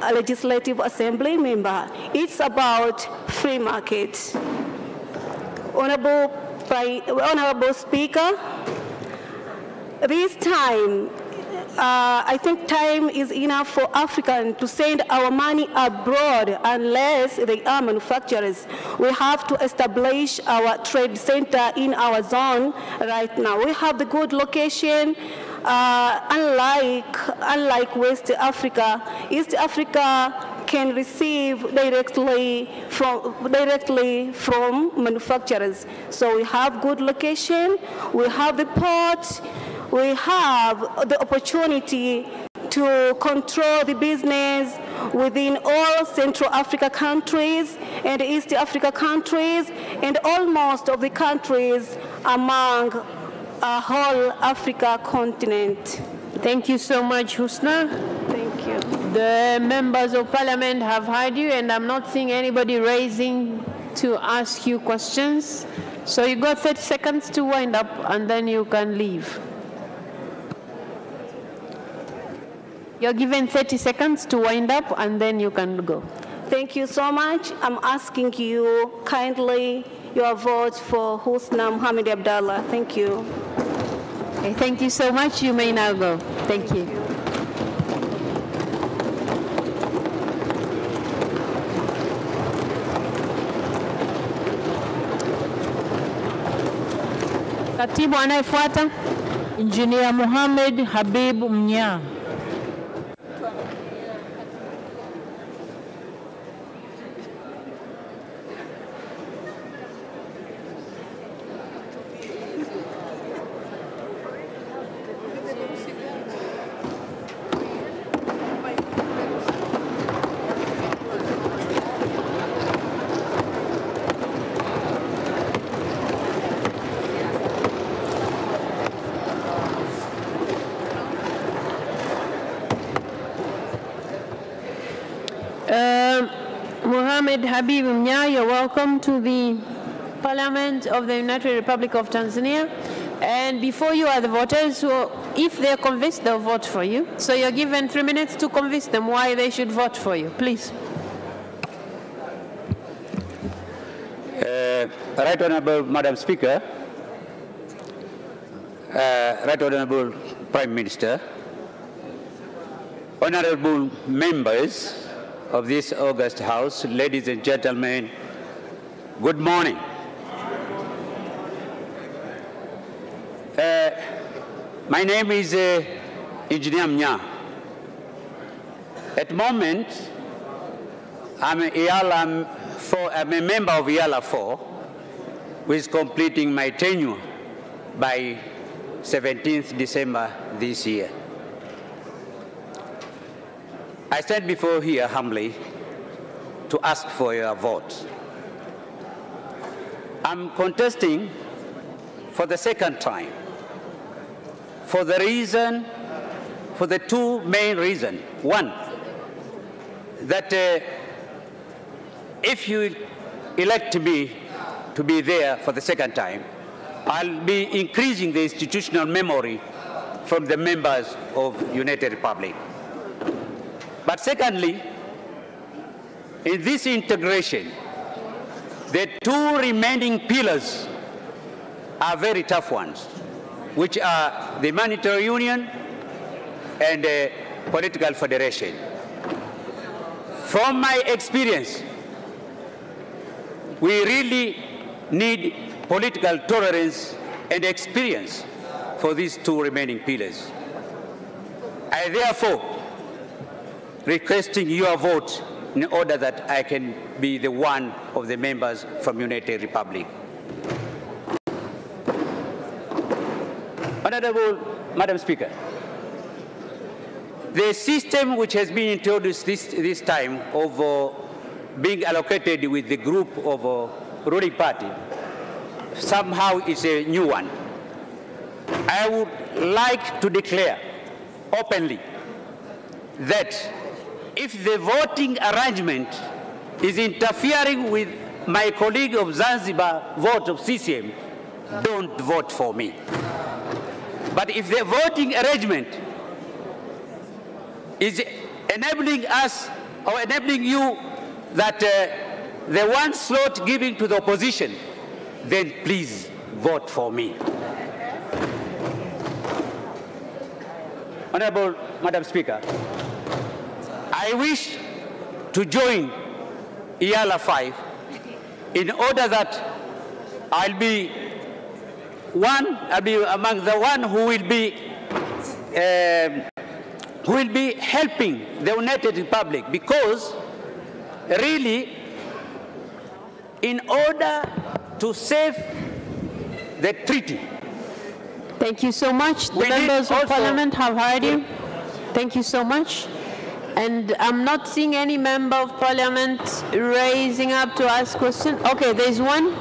Speaker 14: Legislative Assembly member. It's about free market. Honorable Speaker, this time, I think time is enough for Africans to send our money abroad unless they are manufacturers. We have to establish our trade center in our zone right now. We have the good location. Unlike West Africa, East Africa can receive directly from manufacturers. So we have good location, we have the port, we have the opportunity to control the business within all Central Africa countries and East Africa countries and almost of the countries among a whole Africa continent.
Speaker 1: Thank you so much, Husna.
Speaker 14: Thank you.
Speaker 1: The members of Parliament have heard you, and I'm not seeing anybody raising to ask you questions. So you got 30 seconds to wind up, and then you can leave. You're given 30 seconds to wind up, and then you can go.
Speaker 14: Thank you so much. I'm asking you kindly your vote for Husna Mohamed Abdalla. Thank you.
Speaker 1: Okay, thank you so much. You may now go. Thank you.
Speaker 2: Katibu anayefuata, Engineer Mohamed Habib Mnya.
Speaker 1: Mohamed Habib Mnya, you're welcome to the Parliament of the United Republic of Tanzania. And before you are the voters, so if they're convinced, they'll vote for you. So you're given 3 minutes to convince them why they should vote for you. Please.
Speaker 15: Right Honorable Madam Speaker, Right Honorable Prime Minister, honorable members of this august House, ladies and gentlemen, good morning. My name is Engineer Mnya. At the moment, I'm a member of IALA 4, who is completing my tenure by 17th December this year. I stand before here humbly to ask for your vote. I'm contesting for the second time for the two main reasons. One, that if you elect me to be there for the second time, I'll be increasing the institutional memory from the members of United Republic. But secondly, in this integration, the two remaining pillars are very tough ones, which are the monetary union and the political federation. From my experience, we really need political tolerance and experience for these two remaining pillars. I therefore requesting your vote in order that I can be the one of the members from United Republic. Honorable Madam Speaker, the system which has been introduced this time of being allocated with the group of ruling party somehow is a new one. I would like to declare openly that if the voting arrangement is interfering with my colleague of Zanzibar vote of CCM, don't vote for me. But if the voting arrangement is enabling us or enabling you that the one slot given to the opposition, then please vote for me. Honorable Madam Speaker, I wish to join IALA 5 in order that I'll be among the one who will be helping the United Republic, because really, in order to save the treaty.
Speaker 1: Thank you so much. The members of Parliament have heard you. Thank you so much. And I'm not seeing any member of Parliament raising up to ask questions. Okay, there's one.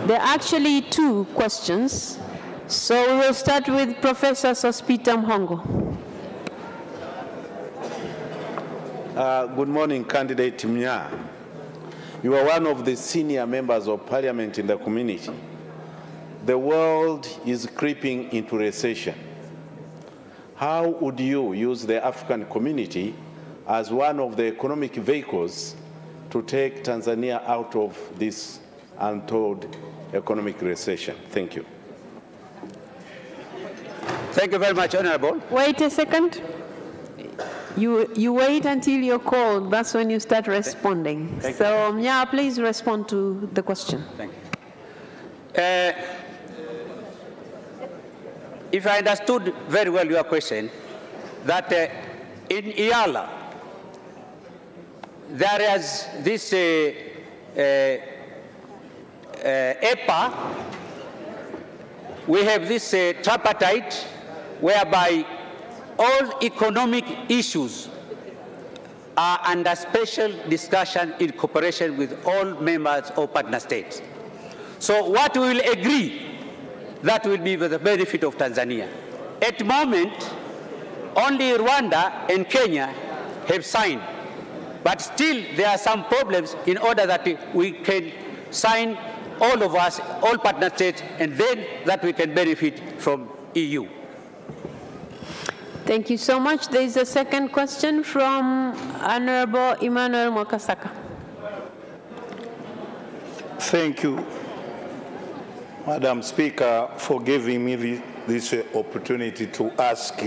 Speaker 1: There are actually two questions. So we will start with Professor Sospita Mhongo.
Speaker 16: Good morning, Candidate Mnya. You are one of the senior members of Parliament in the community. The world is creeping into recession. How would you use the African community as one of the economic vehicles to take Tanzania out of this untold economic recession? Thank you.
Speaker 15: Thank you very much, Honorable.
Speaker 1: Wait a second. You wait until you're called. That's when you start responding. So, Mnya, please respond to the question.
Speaker 15: Thank you. If I understood very well your question, that in IALA, there is this EPA, we have this tripartite whereby all economic issues are under special discussion in cooperation with all members of partner states. So what we will agree, that will be for the benefit of Tanzania. At the moment, only Rwanda and Kenya have signed, but still there are some problems in order that we can sign all of us, all partner states, and then that we can benefit from EU.
Speaker 1: Thank you so much. There is a second question from Honorable Emmanuel Mwakasaka.
Speaker 17: Thank you, Madam Speaker, for giving me this opportunity to ask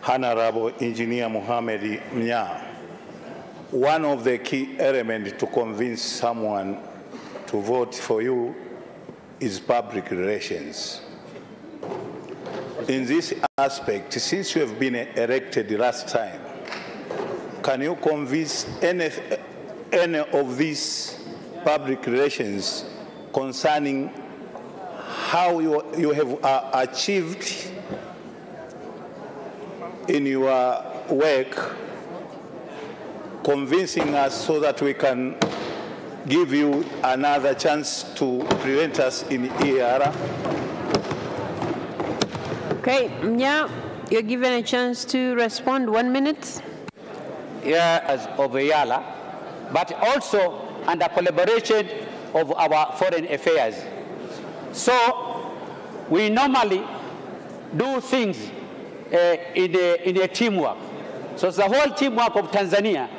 Speaker 17: Honorable Engineer Mohamed Mnya. One of the key elements to convince someone to vote for you is public relations. In this aspect, since you have been elected last time, can you convince any of these public relations concerning how you have achieved in your work, convincing us so that we can give you another chance to present us in EAR?
Speaker 1: Okay, Mnya, you're given a chance to respond. 1 minute.
Speaker 15: Yeah, as of EAR, but also under collaboration of our foreign affairs. So we normally do things in a teamwork. So the whole teamwork of Tanzania,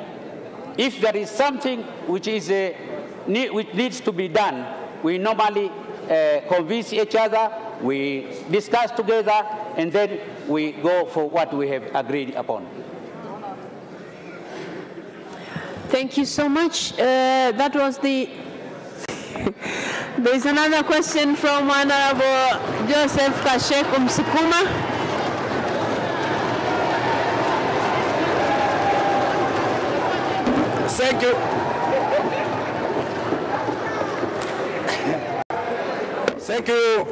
Speaker 15: if there is something which needs to be done, we normally convince each other, we discuss together, and then we go for what we have agreed upon.
Speaker 1: Thank you so much. That was the... There's another question from Honorable Joseph Kashek Msukuma.
Speaker 18: Thank you. Thank you,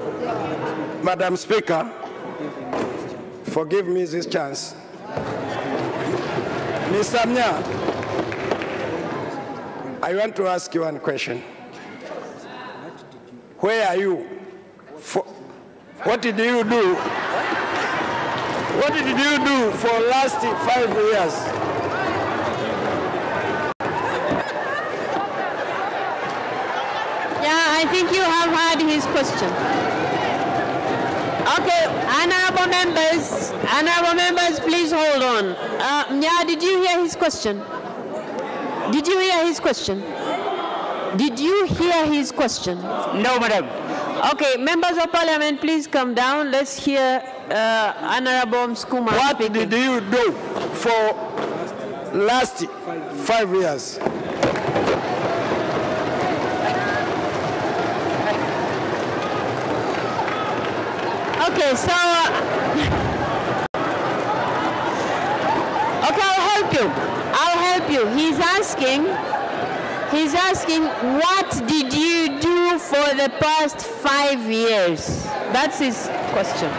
Speaker 18: Madam Speaker, for giving me this chance. Mr. Mnya, I want to ask you one question. Where are you? What did you do? What did you do for the last 5 years?
Speaker 1: I think you have heard his question. Okay, honorable members, please hold on. Mnya, did you hear his question? Did you hear his question? Did you hear his question?
Speaker 15: No, madam.
Speaker 1: Okay, members of parliament, please come down. Let's hear Honorable Msukuma.
Speaker 18: What did you do for last 5 years?
Speaker 1: Okay, so okay, I'll help you. He's asking, what did you do for the past 5 years? That's his question.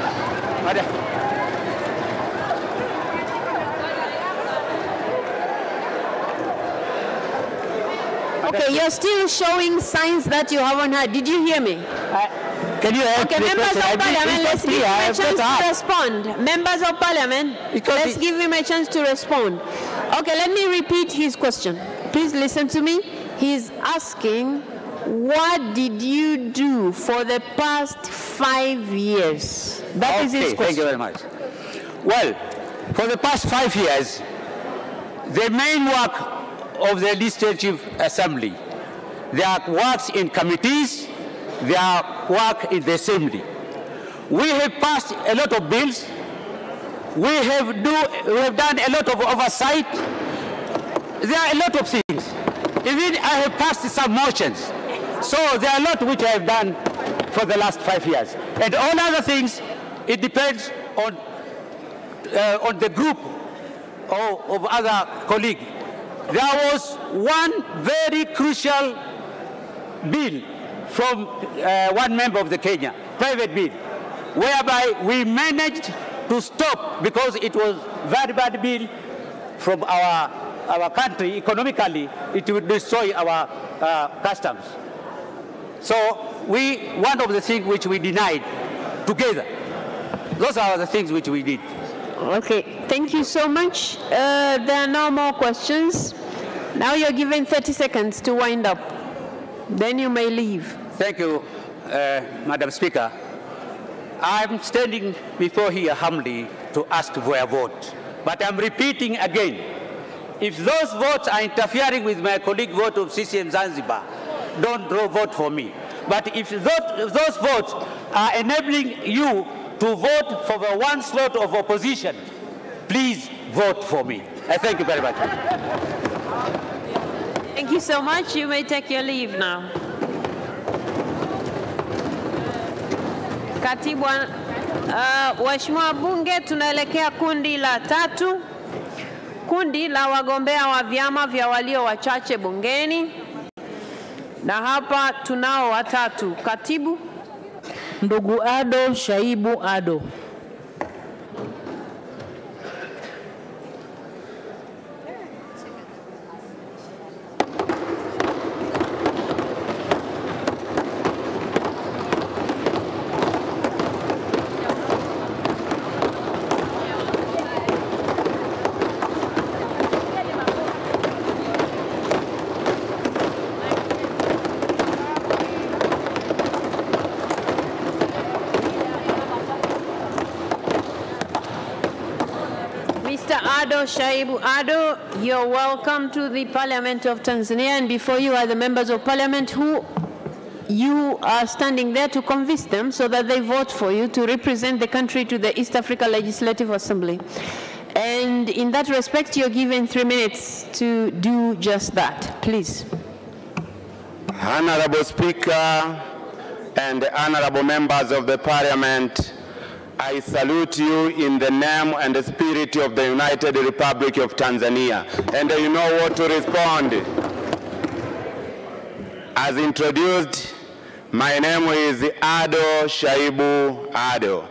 Speaker 1: Okay, you're still showing signs that you haven't heard. Did you hear me?
Speaker 15: Can you help?
Speaker 1: Okay, members of parliament, let's give him a chance to respond. Members of parliament, let's give him a chance to respond. Okay, let me repeat his question. Please listen to me. He's asking, what did you do for the past 5 years? That is his question.
Speaker 15: Thank you very much. Well, for the past 5 years, the main work of the Legislative Assembly, their works in committees, their work in the Assembly. We have passed a lot of bills. We have done a lot of oversight. There are a lot of things. Even I have passed some motions. So there are a lot which I have done for the last 5 years. And all other things, it depends on the group of other colleagues. There was one very crucial bill from one member of the Kenya, private bill, whereby we managed to stop, because it was very bad bill from our country economically, it would destroy our customs. So one of the things which we denied together, those are the things which we did.
Speaker 1: Okay, thank you so much. There are no more questions. Now you're given 30 seconds to wind up. Then you may leave.
Speaker 15: Thank you, Madam Speaker. I'm standing before here humbly to ask for a vote. But I'm repeating again, if those votes are interfering with my colleague vote of CCM Zanzibar, don't vote for me. But if those votes are enabling you to vote for the one slot of opposition, please vote for me. I thank you very much.
Speaker 1: Thank you so much. You may take your leave now. Katibu, waheshimiwa Bunge, tunaelekea kundi la 3. Kundi la wagombea wa vyama vya walio wachache bungeni. Na hapa tunao watatu. Katibu.
Speaker 2: Ndugu Ado Shaibu Ado.
Speaker 1: Shaibu Ado, you're welcome to the Parliament of Tanzania, and before you are the members of Parliament who you are standing there to convince them so that they vote for you to represent the country to the East Africa Legislative Assembly. And in that respect, you're given 3 minutes to do just that. Please.
Speaker 19: Honorable Speaker and honorable members of the Parliament, I salute you in the name and the spirit of the United Republic of Tanzania. And you know what to respond. As introduced, my name is Ado Shaibu Ado.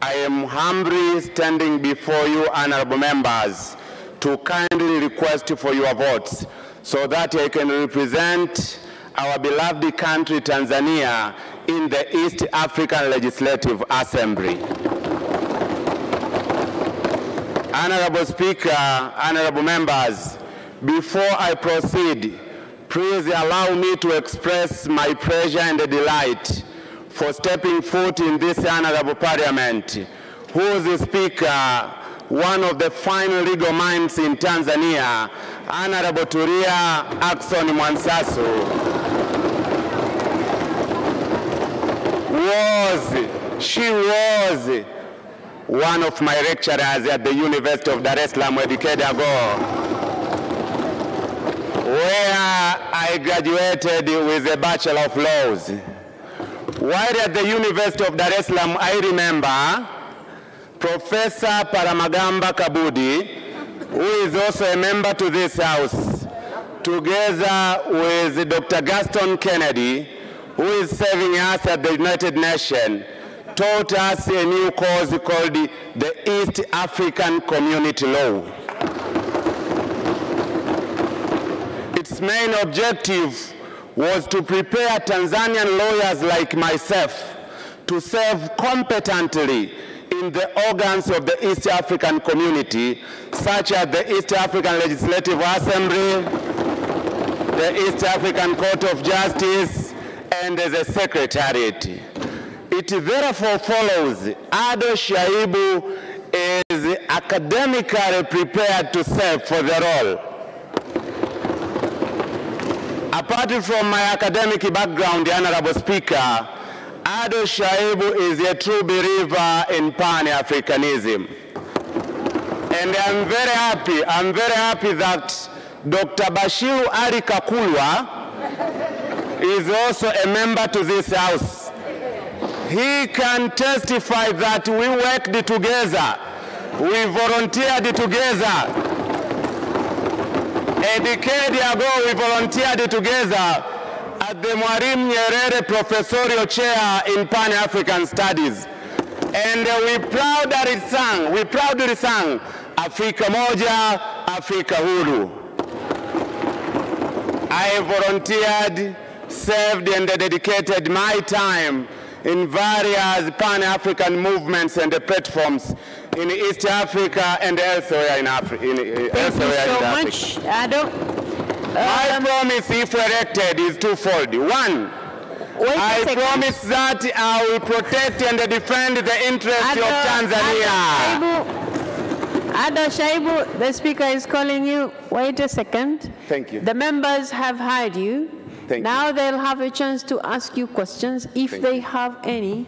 Speaker 19: I am humbly standing before you, honorable members, to kindly request for your votes so that I can represent our beloved country, Tanzania, in the East African Legislative Assembly. Honorable Speaker, honorable members, before I proceed, please allow me to express my pleasure and delight for stepping foot in this honorable Parliament, whose Speaker, one of the fine legal minds in Tanzania, Honorable Tulia Ackson Mwansasu, she was one of my lecturers at the University of Dar es Salaam a decade ago, where I graduated with a Bachelor of Laws. While at the University of Dar es Salaam, I remember Professor Paramagamba Kabudi, who is also a member to this House, together with Dr. Gaston Kennedy, who is serving us at the United Nations, taught us a new course called the East African Community Law. Its main objective was to prepare Tanzanian lawyers like myself to serve competently in the organs of the East African community, such as the East African Legislative Assembly, the East African Court of Justice, and the Secretariat. It therefore follows Ado Shaibu is academically prepared to serve for the role. Apart from my academic background, Honorable Speaker, Ado Shaibu is a true believer in Pan-Africanism. And I'm very happy that Dr. Bashiru Ali Kakulwa is also a member to this House. He can testify that we worked together, we volunteered together. A decade ago, we volunteered together at the Mwalimu Nyerere Professorial Chair in Pan-African Studies. And we proudly sang, Afrika Moja, Afrika Huru. I volunteered, served, and dedicated my time in various Pan-African movements and platforms in East Africa and elsewhere in Africa.
Speaker 1: Thank you so much, Ado.
Speaker 19: My promise, if elected, is twofold. One, I promise that I will protect and defend the interests of Tanzania.
Speaker 1: Ado Shaibu, the Speaker is calling you. Wait a second.
Speaker 19: Thank you.
Speaker 1: The members have heard you. Now they'll have a chance to ask you questions if they have any.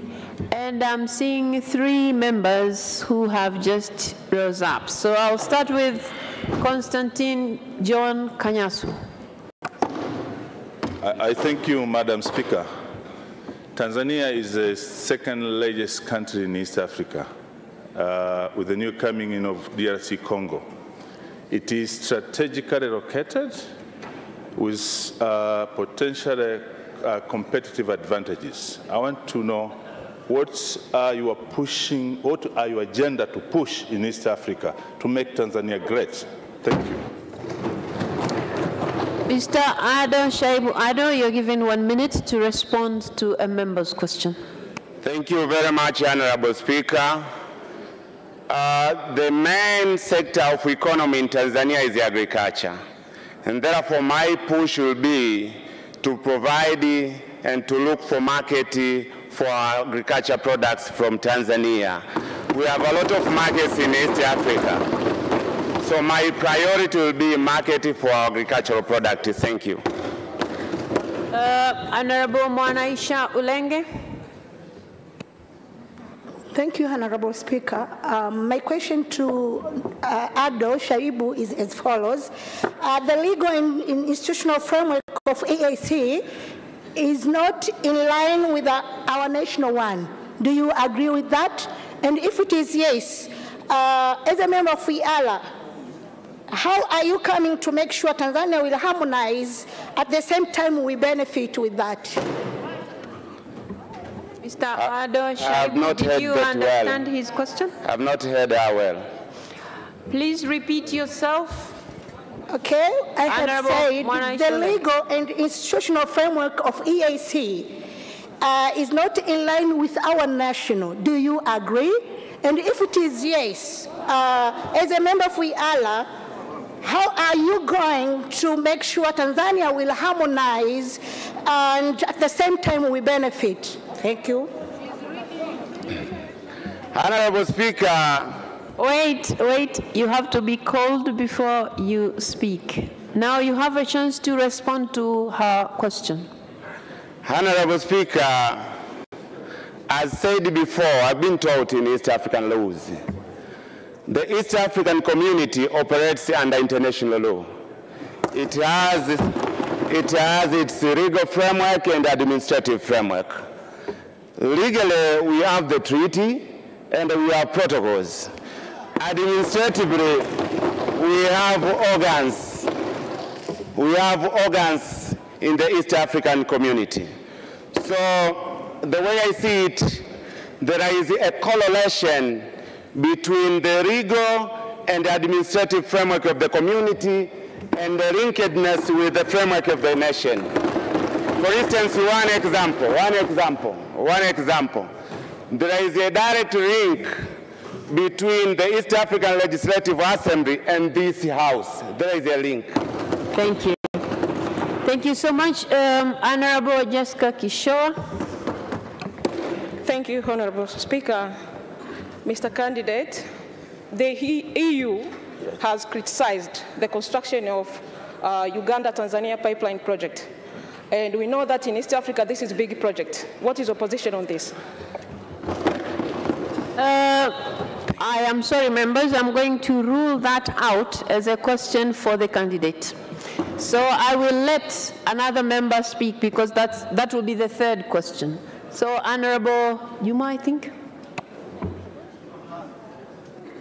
Speaker 1: And I'm seeing 3 members who have just rose up. So I'll start with Constantine John Kanyasu.
Speaker 20: I thank you, Madam Speaker. Tanzania is the second largest country in East Africa, with the new coming in of DRC Congo. It is strategically located with potential competitive advantages. I want to know what are your agenda to push in East Africa to make Tanzania great? Thank you.
Speaker 1: Mr. Ado Shaibu Ado, you're given 1 minute to respond to a member's question.
Speaker 19: Thank you very much, Honorable Speaker. The main sector of economy in Tanzania is agriculture. And therefore, my push will be to provide and to look for market for agriculture products from Tanzania. We have a lot of markets in East Africa. So my priority will be market for agricultural products. Thank you.
Speaker 1: Honorable Mwanaisha Ulenge.
Speaker 21: Thank you, Honorable Speaker. My question to Ado Shaibu is as follows. The legal and institutional framework of EAC is not in line with our national one. Do you agree with that? And if it is yes, as a member of FIALA, how are you coming to make sure Tanzania will harmonize at the same time we benefit with that?
Speaker 1: Mr. Ado Shaibu, did you understand his question?
Speaker 19: I've not heard that well.
Speaker 1: Please repeat yourself.
Speaker 21: Okay, I have said the legal and institutional framework of EAC is not in line with our national. Do you agree? And if it is yes, as a member of FIALA, how are you going to make sure Tanzania will harmonize and at the same time we benefit? Thank you.
Speaker 19: Honorable Speaker.
Speaker 1: Wait, you have to be called before you speak. Now you have a chance to respond to her question.
Speaker 19: Honorable Speaker, as said before, I've been taught in East African laws. The East African community operates under international law. It has its legal framework and administrative framework. Legally, we have the treaty and we have protocols. Administratively, we have organs. We have organs in the East African community. So the way I see it, there is a correlation between the legal and the administrative framework of the community and the linkedness with the framework of the nation. For instance, one example. There is a direct link between the East African Legislative Assembly and this House. There is a link.
Speaker 1: Thank you. Thank you so much. Honorable Jessica Kishoa.
Speaker 6: Thank you, Honorable Speaker. Mr. Candidate, the EU has criticized the construction of Uganda-Tanzania pipeline project. And we know that in East Africa, this is a big project. What is your position on this?
Speaker 1: I am sorry, members. I'm going to rule that out as a question for the candidate. So I will let another member speak because that will be the third question. So, Honorable Juma, I think.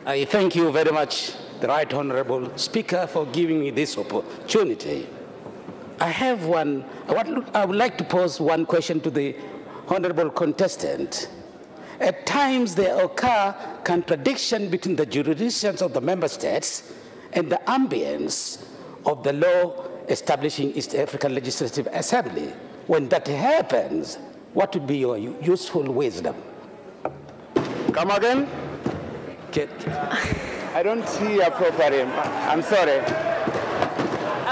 Speaker 22: I thank you very much, the Right Honorable Speaker, for giving me this opportunity. I would like to pose one question to the Honorable contestant. At times there occur contradiction between the jurisdictions of the member states and the ambience of the law establishing East African Legislative Assembly. When that happens, what would be your useful wisdom?
Speaker 19: Come again? I don't see you properly. I'm sorry.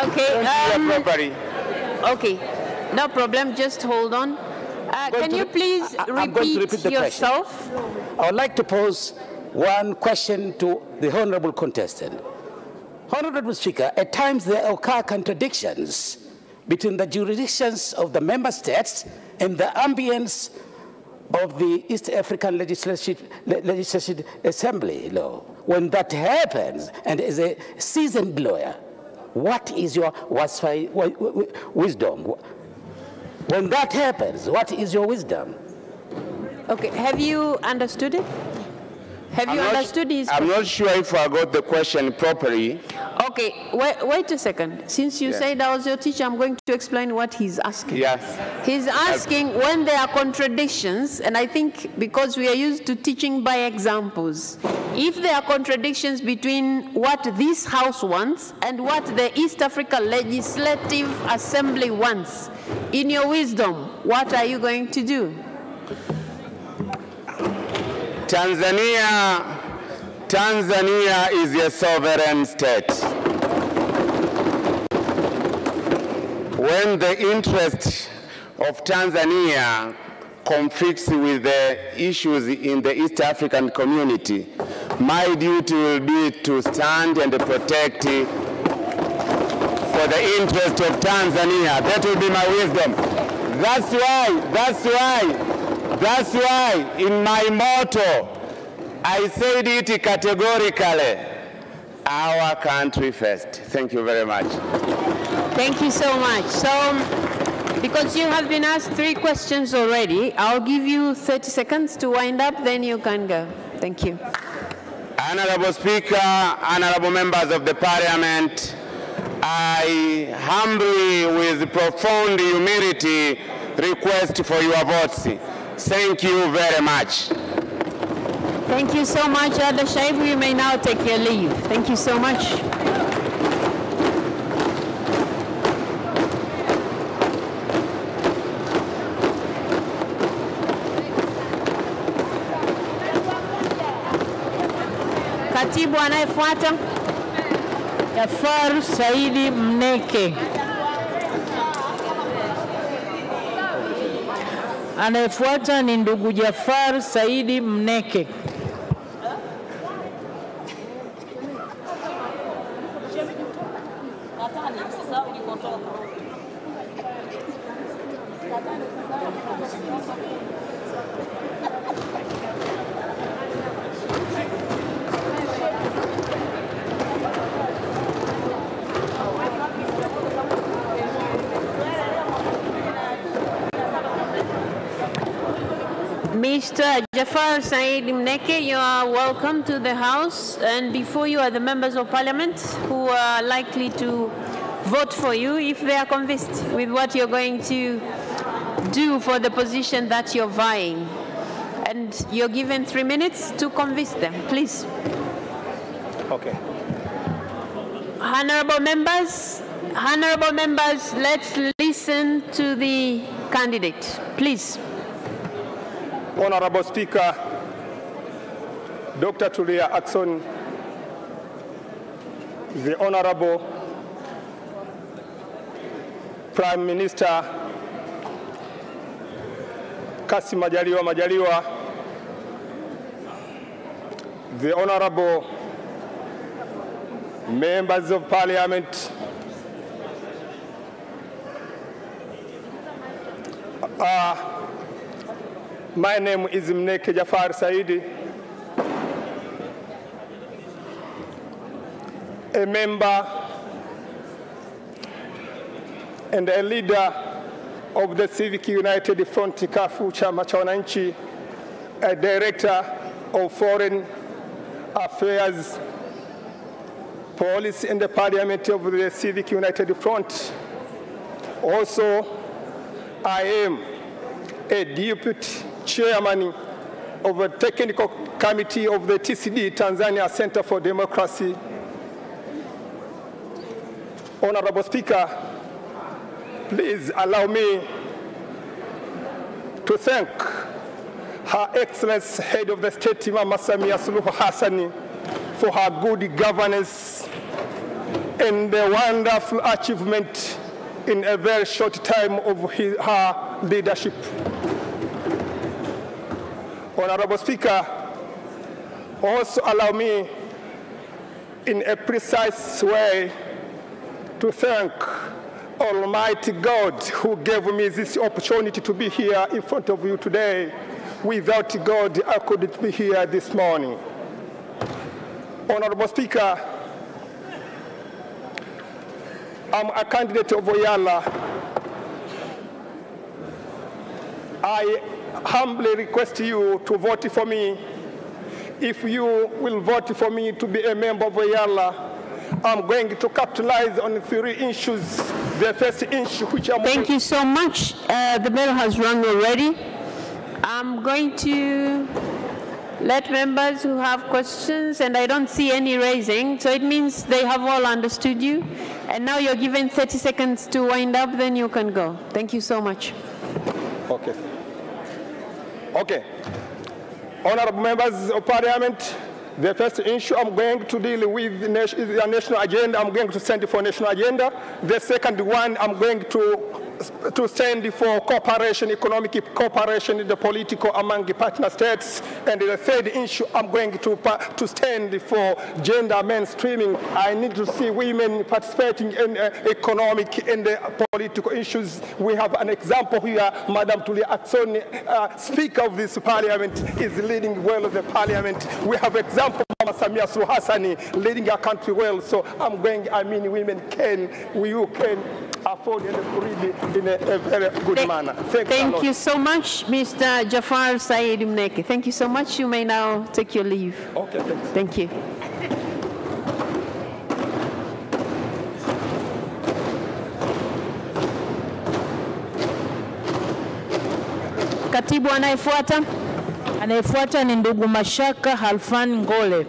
Speaker 1: Okay. Okay. No problem. Just hold on. Can you please repeat yourself?
Speaker 22: I would like to pose one question to the honorable contestant. Honorable Speaker, at times there occur contradictions between the jurisdictions of the member states and the ambience of the East African Legislative Assembly law. When that happens, and as a seasoned lawyer, what is your wisdom? When that happens, what is your wisdom?
Speaker 1: Okay, have you understood it? Have you understood his question?
Speaker 19: I'm not sure if I got the question properly.
Speaker 1: Okay, wait a second. Since you said I was your teacher, I'm going to explain what he's asking.
Speaker 19: Yes.
Speaker 1: He's asking when there are contradictions, and I think because we are used to teaching by examples, if there are contradictions between what this House wants and what the East Africa Legislative Assembly wants, in your wisdom, what are you going to do?
Speaker 19: Tanzania is a sovereign state. When the interest of Tanzania conflicts with the issues in the East African community, my duty will be to stand and protect for the interest of Tanzania. That will be my wisdom. That's why in my motto, I said it categorically, our country first. Thank you very much.
Speaker 1: Thank you so much. So, because you have been asked 3 questions already, I'll give you 30 seconds to wind up, then you can go. Thank you.
Speaker 19: Honorable Speaker, honorable members of the Parliament, I humbly, with profound humility, request for your votes. Thank you very much.
Speaker 1: Thank you so much, Ada Shaibu. You may now take your leave. Thank you so much. Katibu anayefuata.
Speaker 2: Jafar Saidi Mneke. Anayefuata ni ndugu Jafar Saidi Mneke.
Speaker 1: Mr. Jafar Said Mneke, you are welcome to the House. And before you are the members of Parliament who are likely to vote for you if they are convinced with what you're going to do for the position that you're vying. And you're given 3 minutes to convince them, please.
Speaker 11: Okay.
Speaker 1: Honorable members, let's listen to the candidate, please.
Speaker 11: Honorable Speaker, Dr. Tulia Ackson, the Honorable Prime Minister Kassim Majaliwa, the Honorable Members of Parliament, my name is Mneke Jafar Saidi, a member and a leader of the Civic United Front Kafu Chama cha Wananchi, a director of Foreign Affairs Policy in the Parliament of the Civic United Front. Also, I am a deputy chairman of a technical committee of the TCD, Tanzania Center for Democracy. Honorable Speaker, please allow me to thank Her Excellency Head of the State, Mama Samia Suluhu Hassan, for her good governance and the wonderful achievement in a very short time of her leadership. Honorable Speaker, also allow me in a precise way to thank
Speaker 3: Almighty God who gave me this opportunity to be here in front of you today. Without God, I couldn't be here this morning. Honorable Speaker, I'm a candidate of Oyala. I humbly request you to vote for me. If you will vote for me to be a member of Oyala, I'm going to capitalize on 3 issues. The first issue which I'm...
Speaker 1: Thank you so much. The bell has rung already. I'm going to let members who have questions, and I don't see any raising, so it means they have all understood you. And now you're given 30 seconds to wind up, then you can go. Thank you so much.
Speaker 3: Okay. Okay. Honorable members of Parliament, the first issue I'm going to deal with is the national agenda. I'm going to send for national agenda. The second one, I'm going to stand for cooperation, economic cooperation in the political among the partner states. And the third issue, I'm going to stand for gender mainstreaming. I need to see women participating in economic and political issues. We have an example here. Madam Tulia Aksoni, Speaker of this Parliament, is leading well the Parliament. We have example Mama Samia Suluhu Hassan leading our country well. So women can afford and really in a very good manner.
Speaker 1: Thank you so much, Mr. Jafar Said Mneke. Thank you so much. You may now take your leave.
Speaker 3: Okay, thanks.
Speaker 1: Thank you. Katibu anayefuata.
Speaker 2: Anayefuata ni ndugu Mashaka Halfan Ngole.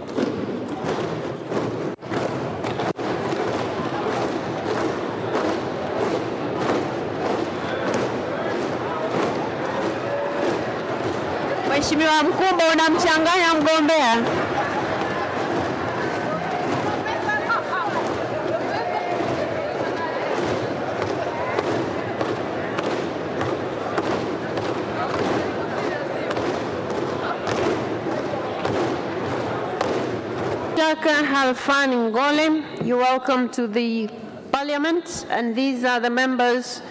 Speaker 1: Mheshimiwa Mkumbo, unamchanganya mgombea. Mashaka Halfan Ngole, you're welcome to the Parliament, and these are the members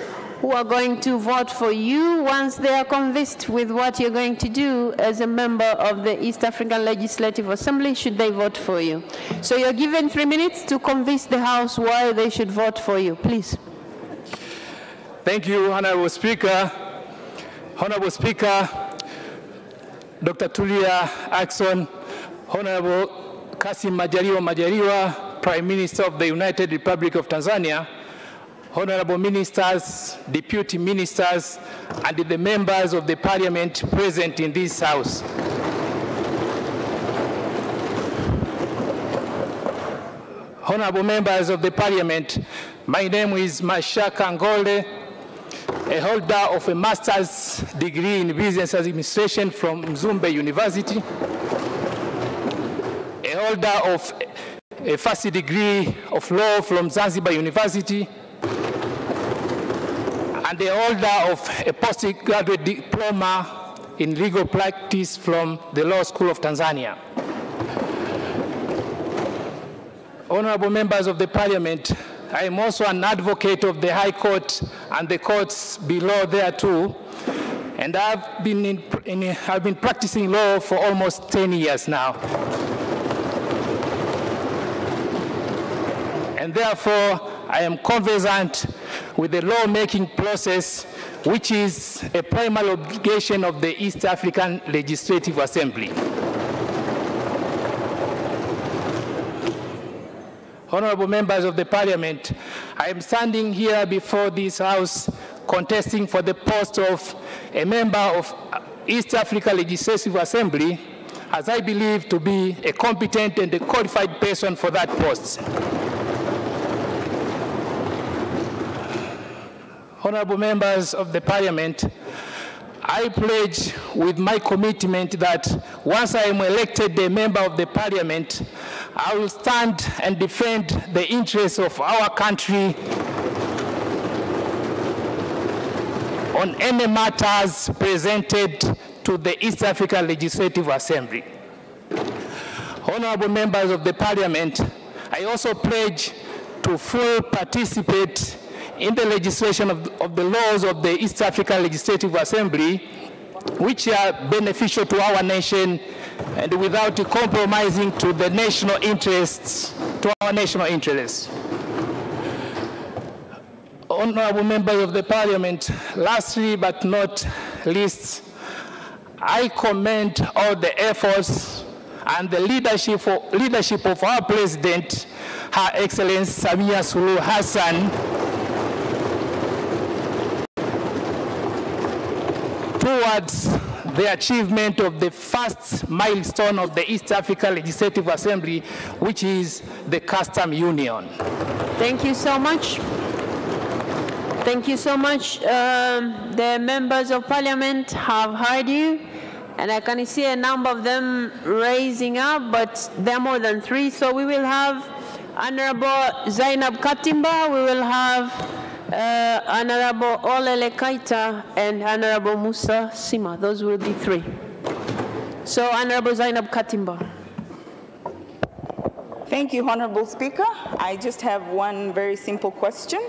Speaker 1: who are going to vote for you once they are convinced with what you're going to do as a member of the East African Legislative Assembly, should they vote for you. So you're given 3 minutes to convince the House why they should vote for you. Please.
Speaker 11: Thank you, Honorable Speaker. Honorable Speaker, Dr. Tulia Ackson, Honorable Kassim Majaliwa, Prime Minister of the United Republic of Tanzania, Honorable Ministers, Deputy Ministers, and the members of the Parliament present in this House. Honorable members of the Parliament, my name is Mashaka Ngole, a holder of a master's degree in business administration from Mzumbe University, a holder of a first degree of law from Zanzibar University, and the holder of a postgraduate diploma in legal practice from the Law School of Tanzania. Honorable members of the Parliament, I am also an advocate of the High Court and the courts below there too, and I've been practicing law for almost 10 years now. And therefore, I am conversant with the lawmaking process, which is a primary obligation of the East African Legislative Assembly. Honorable members of the Parliament, I am standing here before this House contesting for the post of a member of East Africa Legislative Assembly, as I believe to be a competent and a qualified person for that post. Honorable members of the Parliament, I pledge with my commitment that once I am elected a member of the Parliament, I will stand and defend the interests of our country on any matters presented to the East African Legislative Assembly. Honorable members of the Parliament, I also pledge to fully participate
Speaker 12: in the legislation of the laws of the East African Legislative Assembly, which are beneficial to our nation and without compromising to the national interests, to our national interests. Honorable members of the Parliament, lastly but not least, I commend all the efforts and the leadership of our President, Her Excellency Samia Suluhu Hassan, towards the achievement of the first milestone of the East African Legislative Assembly, which is the Custom Union.
Speaker 1: Thank you so much. Thank you so much. The members of Parliament have heard you, and I can see a number of them raising up, but there are more than 3. So we will have Honorable Zainab Katimba, we will have Honorable Olele Kaita, and Honorable Musa Sima. Those will be 3. So Honorable Zainab Katimba.
Speaker 5: Thank you, Honorable Speaker. I just have one very simple question.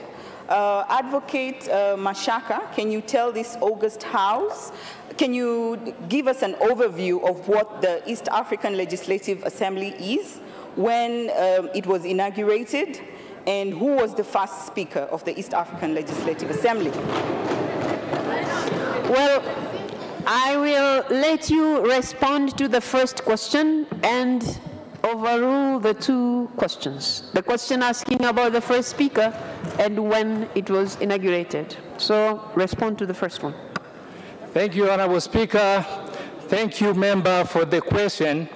Speaker 5: Advocate Mashaka, can you tell this August House, can you give us an overview of what the East African Legislative Assembly is, when it was inaugurated, and who was the first speaker of the East African Legislative Assembly?
Speaker 1: Well, I will let you respond to the first question and overrule the 2 questions. The question asking about the first speaker and when it was inaugurated. So respond to the first one.
Speaker 12: Thank you, Honorable Speaker. Thank you, member, for the question.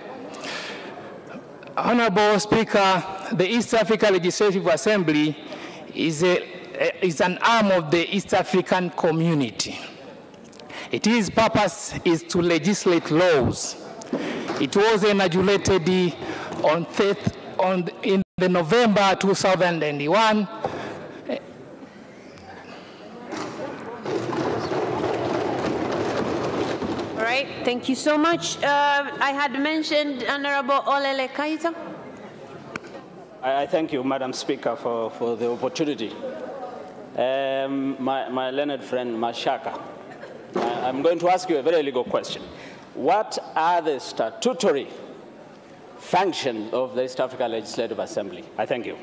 Speaker 12: Honorable Speaker, the East African Legislative Assembly is an arm of the East African community. Its purpose is to legislate laws. It was inaugurated in November 2001.
Speaker 1: All right, thank you so much. I had mentioned Honorable Olele Kaita.
Speaker 7: I thank you, Madam Speaker, for the opportunity. My learned friend Mashaka, I'm going to ask you a very legal question. What are the statutory functions of the East African Legislative Assembly? I thank you.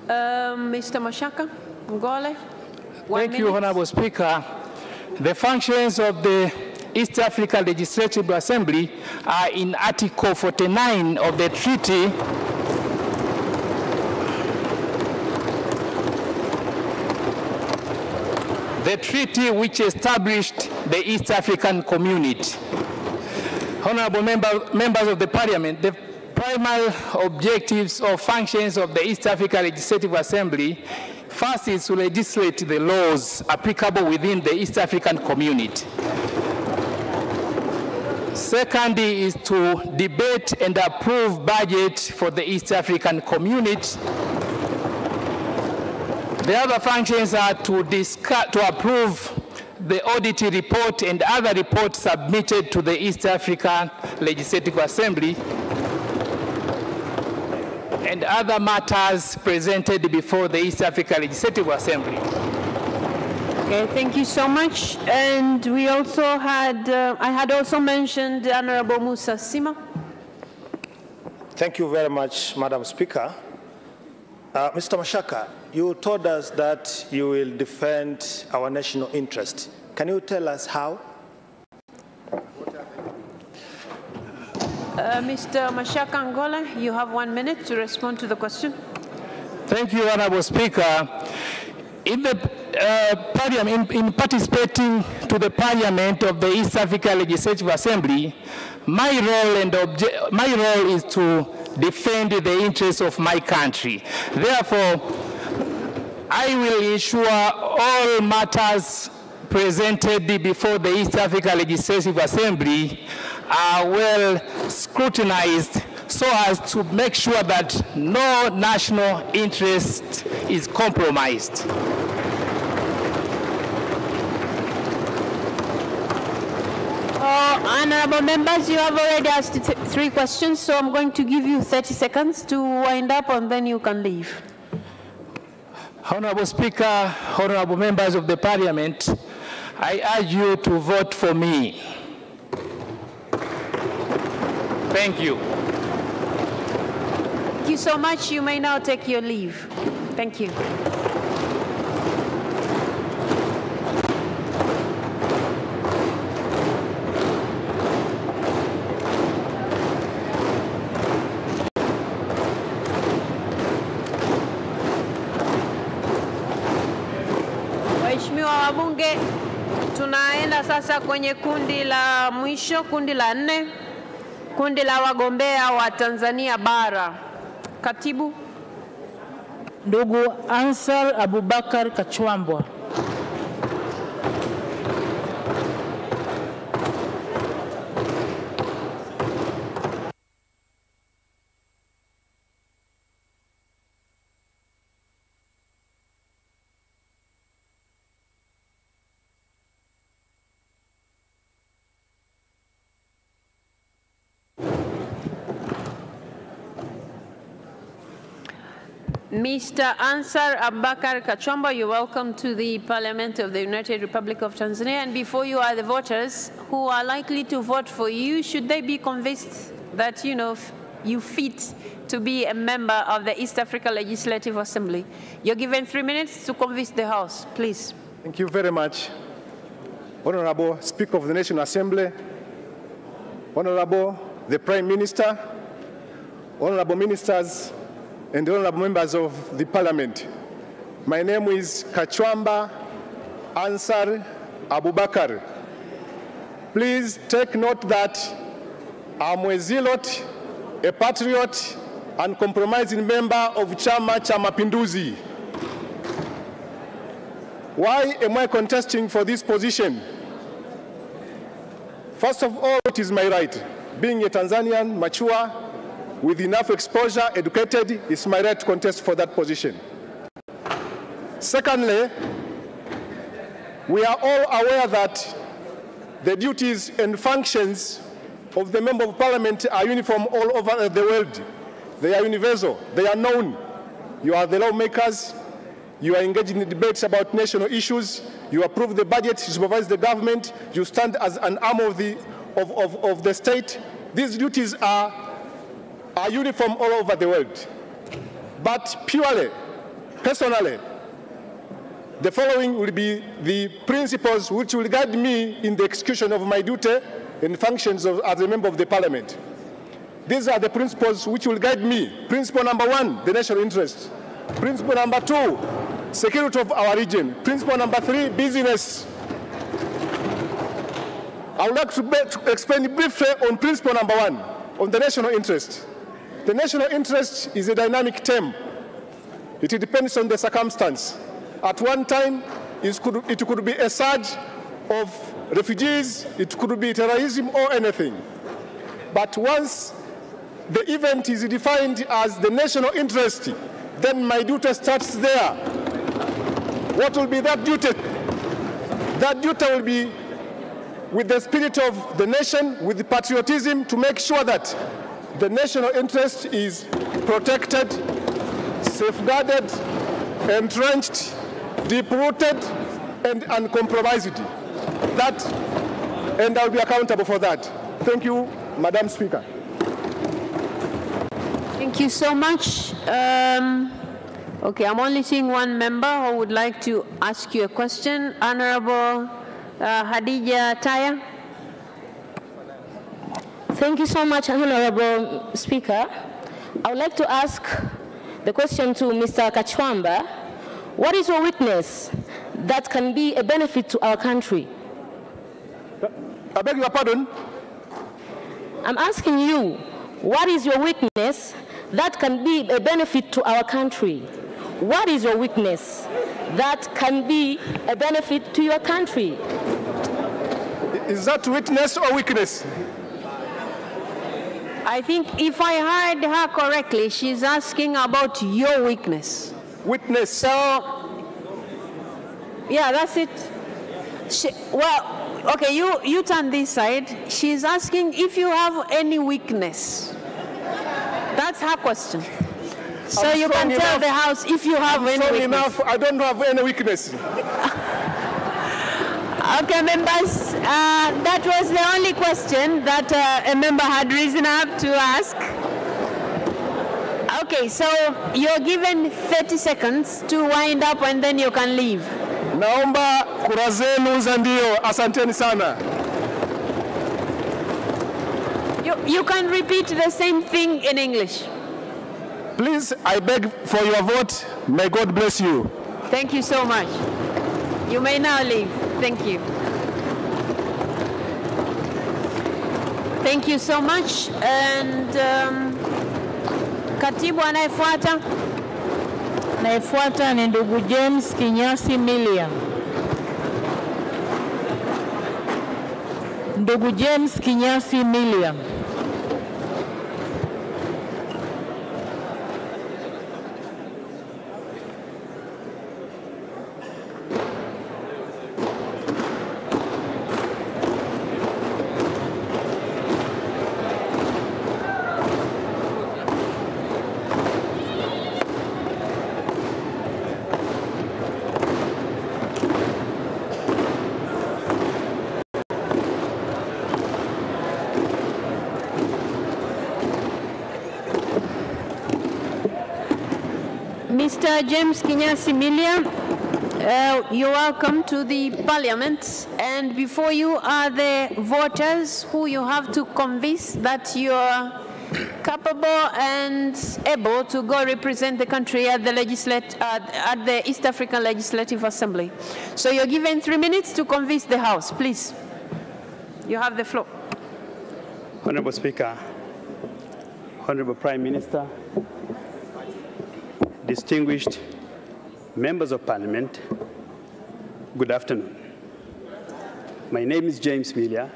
Speaker 1: Mr. Mashaka, Ngole.
Speaker 12: Thank you, Honorable Speaker. The functions of the East African Legislative Assembly are in Article 49 of the treaty which established the East African Community. Honorable members of the Parliament, the primary objectives or functions of the East African Legislative Assembly, first is to legislate the laws applicable within the East African Community. Second is to debate and approve budget for the East African Community. The other functions are to approve the audit report and other reports submitted to the East African Legislative Assembly and other matters presented before the East African Legislative Assembly.
Speaker 1: Okay, thank you so much. And we also had, I had also mentioned Honorable Musa Sima.
Speaker 23: Thank you very much, Madam Speaker. Mr. Mashaka, you told us that you will defend our national interest. Can you tell us how?
Speaker 1: Mr. Mashaka Angola, you have 1 minute to respond to the question.
Speaker 12: Thank you, Honorable Speaker. In participating to the Parliament of the East African Legislative Assembly, my role is to defend the interests of my country. Therefore, I will ensure all matters presented before the East African Legislative Assembly are well scrutinized so as to make sure that no national interest is compromised.
Speaker 1: Honorable members, you have already asked 3 questions, so I'm going to give you 30 seconds to wind up and then you can leave.
Speaker 2: Honorable Speaker, honorable members of the Parliament, I urge you to vote for me. Thank you.
Speaker 1: Thank you so much. You may now take your leave. Thank you. Waheshimiwa wabunge, tunaenda sasa kwenye kundi la mwisho, kundi la 4, kundi la wagombea wa Tanzania bara. Katibu.
Speaker 2: Ndugu Ansar Abubakar Kachwambwa.
Speaker 1: Mr. Ansar Abubakar Kachwambwa, you're welcome to the Parliament of the United Republic of Tanzania. And before you are the voters who are likely to vote for you, should they be convinced that, you fit to be a member of the East Africa Legislative Assembly, you're given 3 minutes to convince the House, please.
Speaker 3: Thank you very much. Honorable Speaker of the National Assembly, Honorable the Prime Minister, Honorable Ministers, and honorable members of the Parliament. My name is Kachwambwa Ansar Abubakar. Please take note that I'm a zealot, a patriot, and compromising member of Chama cha Mapinduzi. Why am I contesting for this position? First of all, it is my right. Being a Tanzanian, mature, with enough exposure, educated, it's my right to contest for that position. Secondly, we are all aware that the duties and functions of the Member of Parliament are uniform all over the world. They are universal, they are known. You are the lawmakers, you are engaged in debates about national issues, you approve the budget, you supervise the government, you stand as an arm of the state. These duties are uniform all over the world. But purely, personally, the following will be the principles which will guide me in the execution of my duty and functions as a member of the Parliament. These are the principles which will guide me. Principle number 1, the national interest. Principle number 2, security of our region. Principle number 3, business. I would like to explain briefly on principle number 1, on the national interest. The national interest is a dynamic term. It depends on the circumstance. At one time, it could be a surge of refugees, it could be terrorism or anything. But once the event is defined as the national interest, then my duty starts there. What will be that duty? That duty will be with the spirit of the nation, with the patriotism, to make sure that the national interest is protected, safeguarded, entrenched, deep-rooted, and uncompromised. And I'll be accountable for that. Thank you, Madam Speaker.
Speaker 1: Thank you so much. Okay, I'm only seeing one member who would like to ask you a question. Honorable Hadija Taya.
Speaker 4: Thank you so much, Honorable Speaker. I would like to ask the question to Mr. Kachwambwa. What is your witness that can be a benefit to our country?
Speaker 3: I beg your pardon?
Speaker 4: I'm asking you, what is your witness that can be a benefit to our country? What is your witness that can be a benefit to your country?
Speaker 3: Is that witness or weakness?
Speaker 1: I think if I heard her correctly, she's asking about your weakness.
Speaker 3: Witness.
Speaker 1: So, yeah, that's it. Well, okay, you turn this side. She's asking if you have any weakness. That's her question.
Speaker 13: So you can tell the House if you have any weakness.
Speaker 3: Enough, I don't have any weakness.
Speaker 1: Okay, members, that was the only question that a member had risen up to ask. Okay, so you're given 30 seconds to wind up and then you can leave.
Speaker 3: Naomba kura zenu za ndio. Asanteni sana.
Speaker 1: You can repeat the same thing in English.
Speaker 3: Please, I beg for your vote. May God bless you.
Speaker 1: Thank you so much. You may now leave. Thank you. Thank you so much. And katibu anayefuata.
Speaker 8: Anayefuata ni ndugu James Kinyasi Milia. Ndugu James Kinyasi Milia.
Speaker 1: Mr. James Kinyasi Milia, you're welcome to the Parliament, and before you are the voters who you have to convince that you're capable and able to go represent the country at the East African Legislative Assembly. So you're given 3 minutes to convince the House, please. You have the floor.
Speaker 9: Honorable Speaker, Honorable Prime Minister, distinguished members of Parliament, good afternoon. My name is James Milia.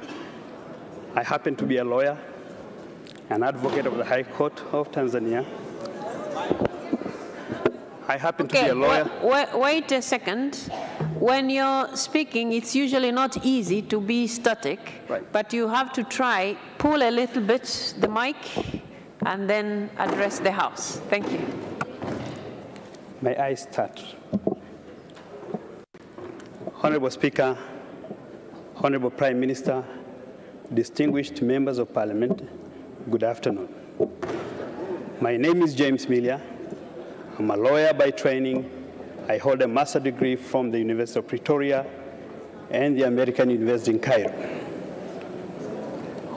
Speaker 9: I happen to be a lawyer, an advocate of the High Court of Tanzania. I happen to be a lawyer.
Speaker 1: Wait a second. When you're speaking, it's usually not easy to be static, but you have to try, pull a little bit the mic, and then address the House. Thank you.
Speaker 9: May I start? Honorable Speaker, Honorable Prime Minister, distinguished members of Parliament, good afternoon. My name is James Milia. I'm a lawyer by training. I hold a master's degree from the University of Pretoria and the American University in Cairo.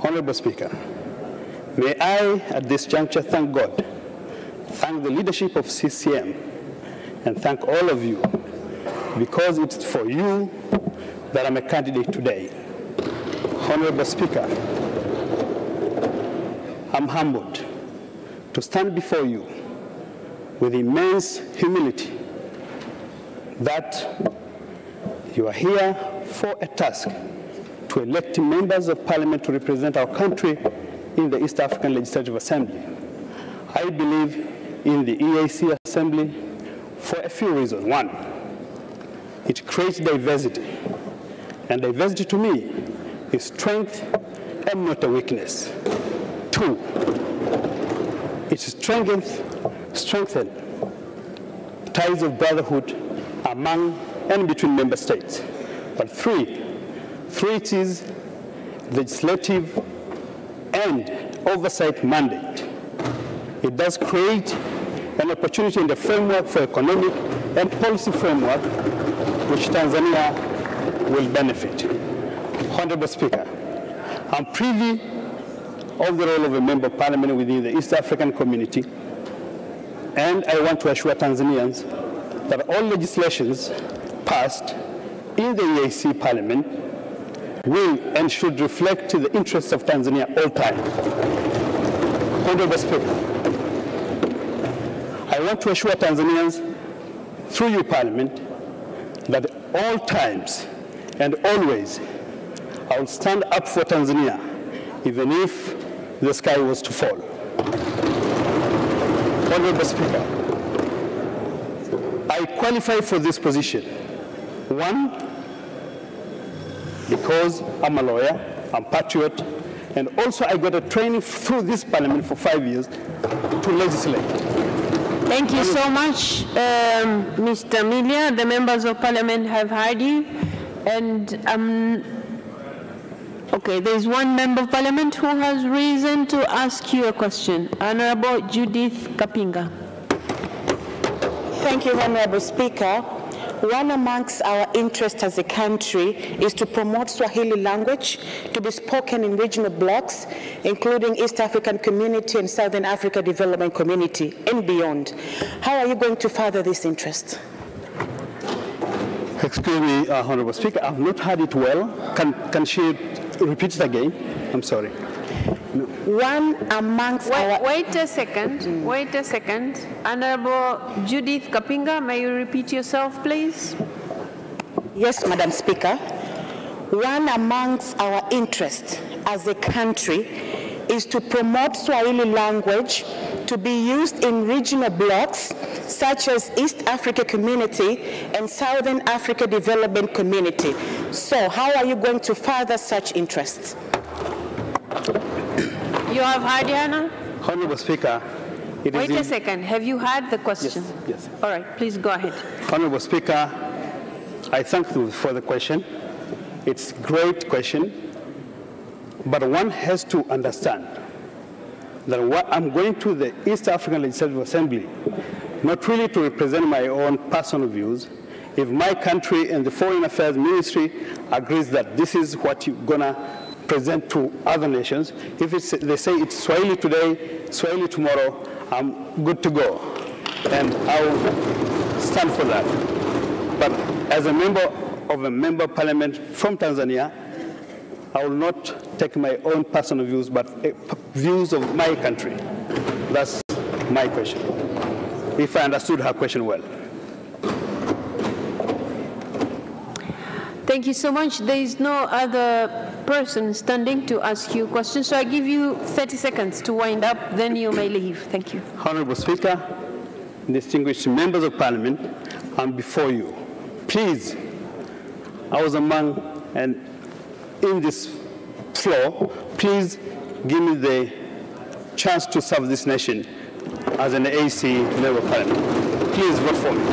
Speaker 9: Honorable Speaker, may I, at this juncture, thank God, thank the leadership of CCM, and thank all of you, because it's for you that I'm a candidate today. Honorable Speaker, I'm humbled to stand before you with immense humility that you are here for a task to elect members of Parliament to represent our country in the East African Legislative Assembly. I believe in the EAC Assembly for a few reasons. One, it creates diversity. And diversity to me is strength and not a weakness. Two, it strengthens ties of brotherhood among and between member states. But three, it is legislative and oversight mandate. It does create an opportunity in the framework for economic and policy framework which Tanzania will benefit. Honorable Speaker, I'm privy of the role of a member of Parliament within the East African community, and I want to assure Tanzanians that all legislations passed in the EAC Parliament will and should reflect the interests of Tanzania all time. Honorable Speaker, I want to assure Tanzanians, through your Parliament, that at all times and always, I will stand up for Tanzania, even if the sky was to fall. Honorable Speaker, I qualify for this position. One, because I'm a lawyer, I'm patriot, and also I got a training through this Parliament for 5 years to legislate.
Speaker 1: Thank you so much, Mr. Milia. The members of parliament have heard you. And okay, there's one member of parliament who has reason to ask you a question. Honorable Judith Kapinga.
Speaker 10: Thank you, Honorable Speaker. One amongst our interests as a country is to promote Swahili language to be spoken in regional blocks, including East African Community and Southern Africa Development Community and beyond. How are you going to further this interest?
Speaker 9: Excuse me, Honorable Speaker, I've not heard it well. Can she repeat it again? I'm sorry. No.
Speaker 10: One amongst our...
Speaker 1: Wait a second. Wait a second. Honorable Judith Kapinga, may you repeat yourself, please?
Speaker 10: Yes, Madam Speaker. One amongst our interests as a country is to promote Swahili language to be used in regional blocks such as East Africa Community and Southern Africa Development Community. So how are you going to further such interests?
Speaker 1: You have heard, Yana?
Speaker 9: Honorable Speaker,
Speaker 1: wait a second. Have you heard the question?
Speaker 9: Yes.
Speaker 1: All right, please go ahead.
Speaker 9: Honorable Speaker, I thank you for the question. It's a great question, but one has to understand that I'm going to the East African Legislative Assembly not really to represent my own personal views. If my country and the Foreign Affairs Ministry agrees that this is what you're going to present to other nations, if they say it's Swahili today, Swahili tomorrow, I'm good to go. And I'll stand for that. But as a member of a member of parliament from Tanzania, I will not take my own personal views, but views of my country. That's my question, if I understood her question well.
Speaker 1: Thank you so much. There is no other person standing to ask you questions, so I give you 30 seconds to wind up, then you may leave. Thank you.
Speaker 9: Honorable Speaker, distinguished members of parliament, I'm before you. Please, I was among and in this floor, please give me the chance to serve this nation as an AC member of parliament. Please vote for me.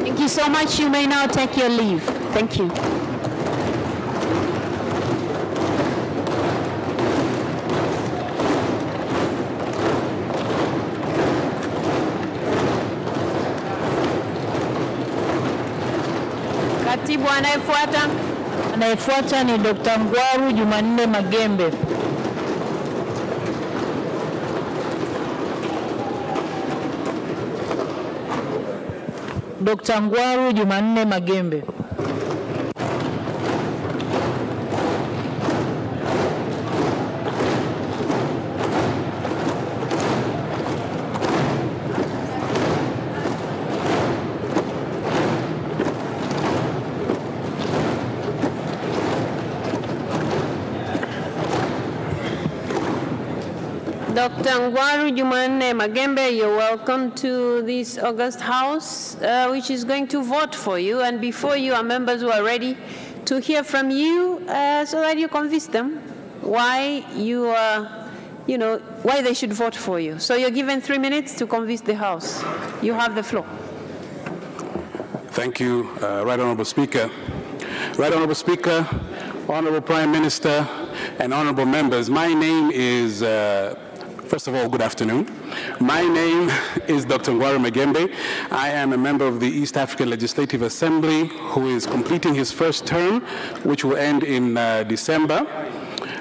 Speaker 1: Thank you so much. You may now take your leave. Thank you. Katibu anayefuata.
Speaker 8: Anayefuata ni Dr. Ngwaru Jumanne Magembe. Dr. Ngwaru Jumanne Magembe.
Speaker 1: Dr. Ngwaru Jumanne Magembe, you're welcome to this August House, which is going to vote for you. And before you are members who are ready to hear from you so that you convince them why you are, why they should vote for you. So you're given 3 minutes to convince the House. You have the floor.
Speaker 14: Thank you, Right Honorable Speaker. Right Honorable Speaker, Honorable Prime Minister, and honorable members, my name is, first of all, good afternoon. My name is Dr. Ngwaru Magembe. I am a member of the East African Legislative Assembly who is completing his first term, which will end in December.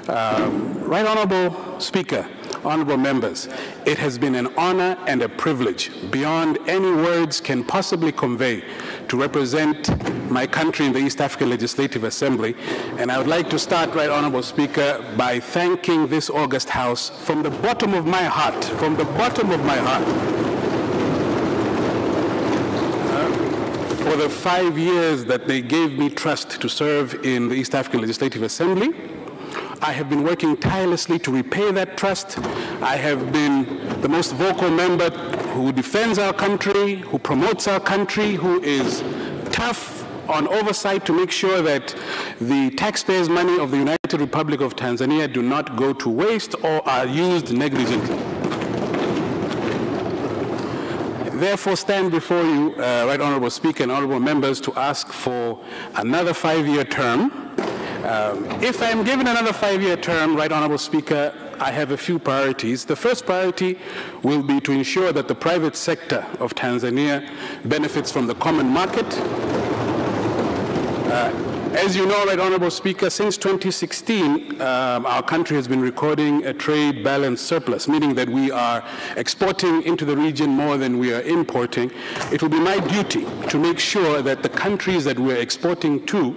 Speaker 14: Right Honorable Speaker, honorable members, it has been an honor and a privilege beyond any words can possibly convey to represent my country in the East African Legislative Assembly. And I would like to start, Right Honorable Speaker, by thanking this August House from the bottom of my heart, for the 5 years that they gave me trust to serve in the East African Legislative Assembly. I have been working tirelessly to repay that trust. I have been the most vocal member who defends our country, who promotes our country, who is tough on oversight to make sure that the taxpayers' money of the United Republic of Tanzania do not go to waste or are used negligently. therefore stand before you, Right Honorable Speaker and honorable members, to ask for another 5-year term. If I'm given another 5-year term, Right Honorable Speaker, I have a few priorities. The first priority will be to ensure that the private sector of Tanzania benefits from the common market. As you know, Right Honorable Speaker, since 2016, our country has been recording a trade balance surplus, meaning that we are exporting into the region more than we are importing. It will be my duty to make sure that the countries that we're exporting to,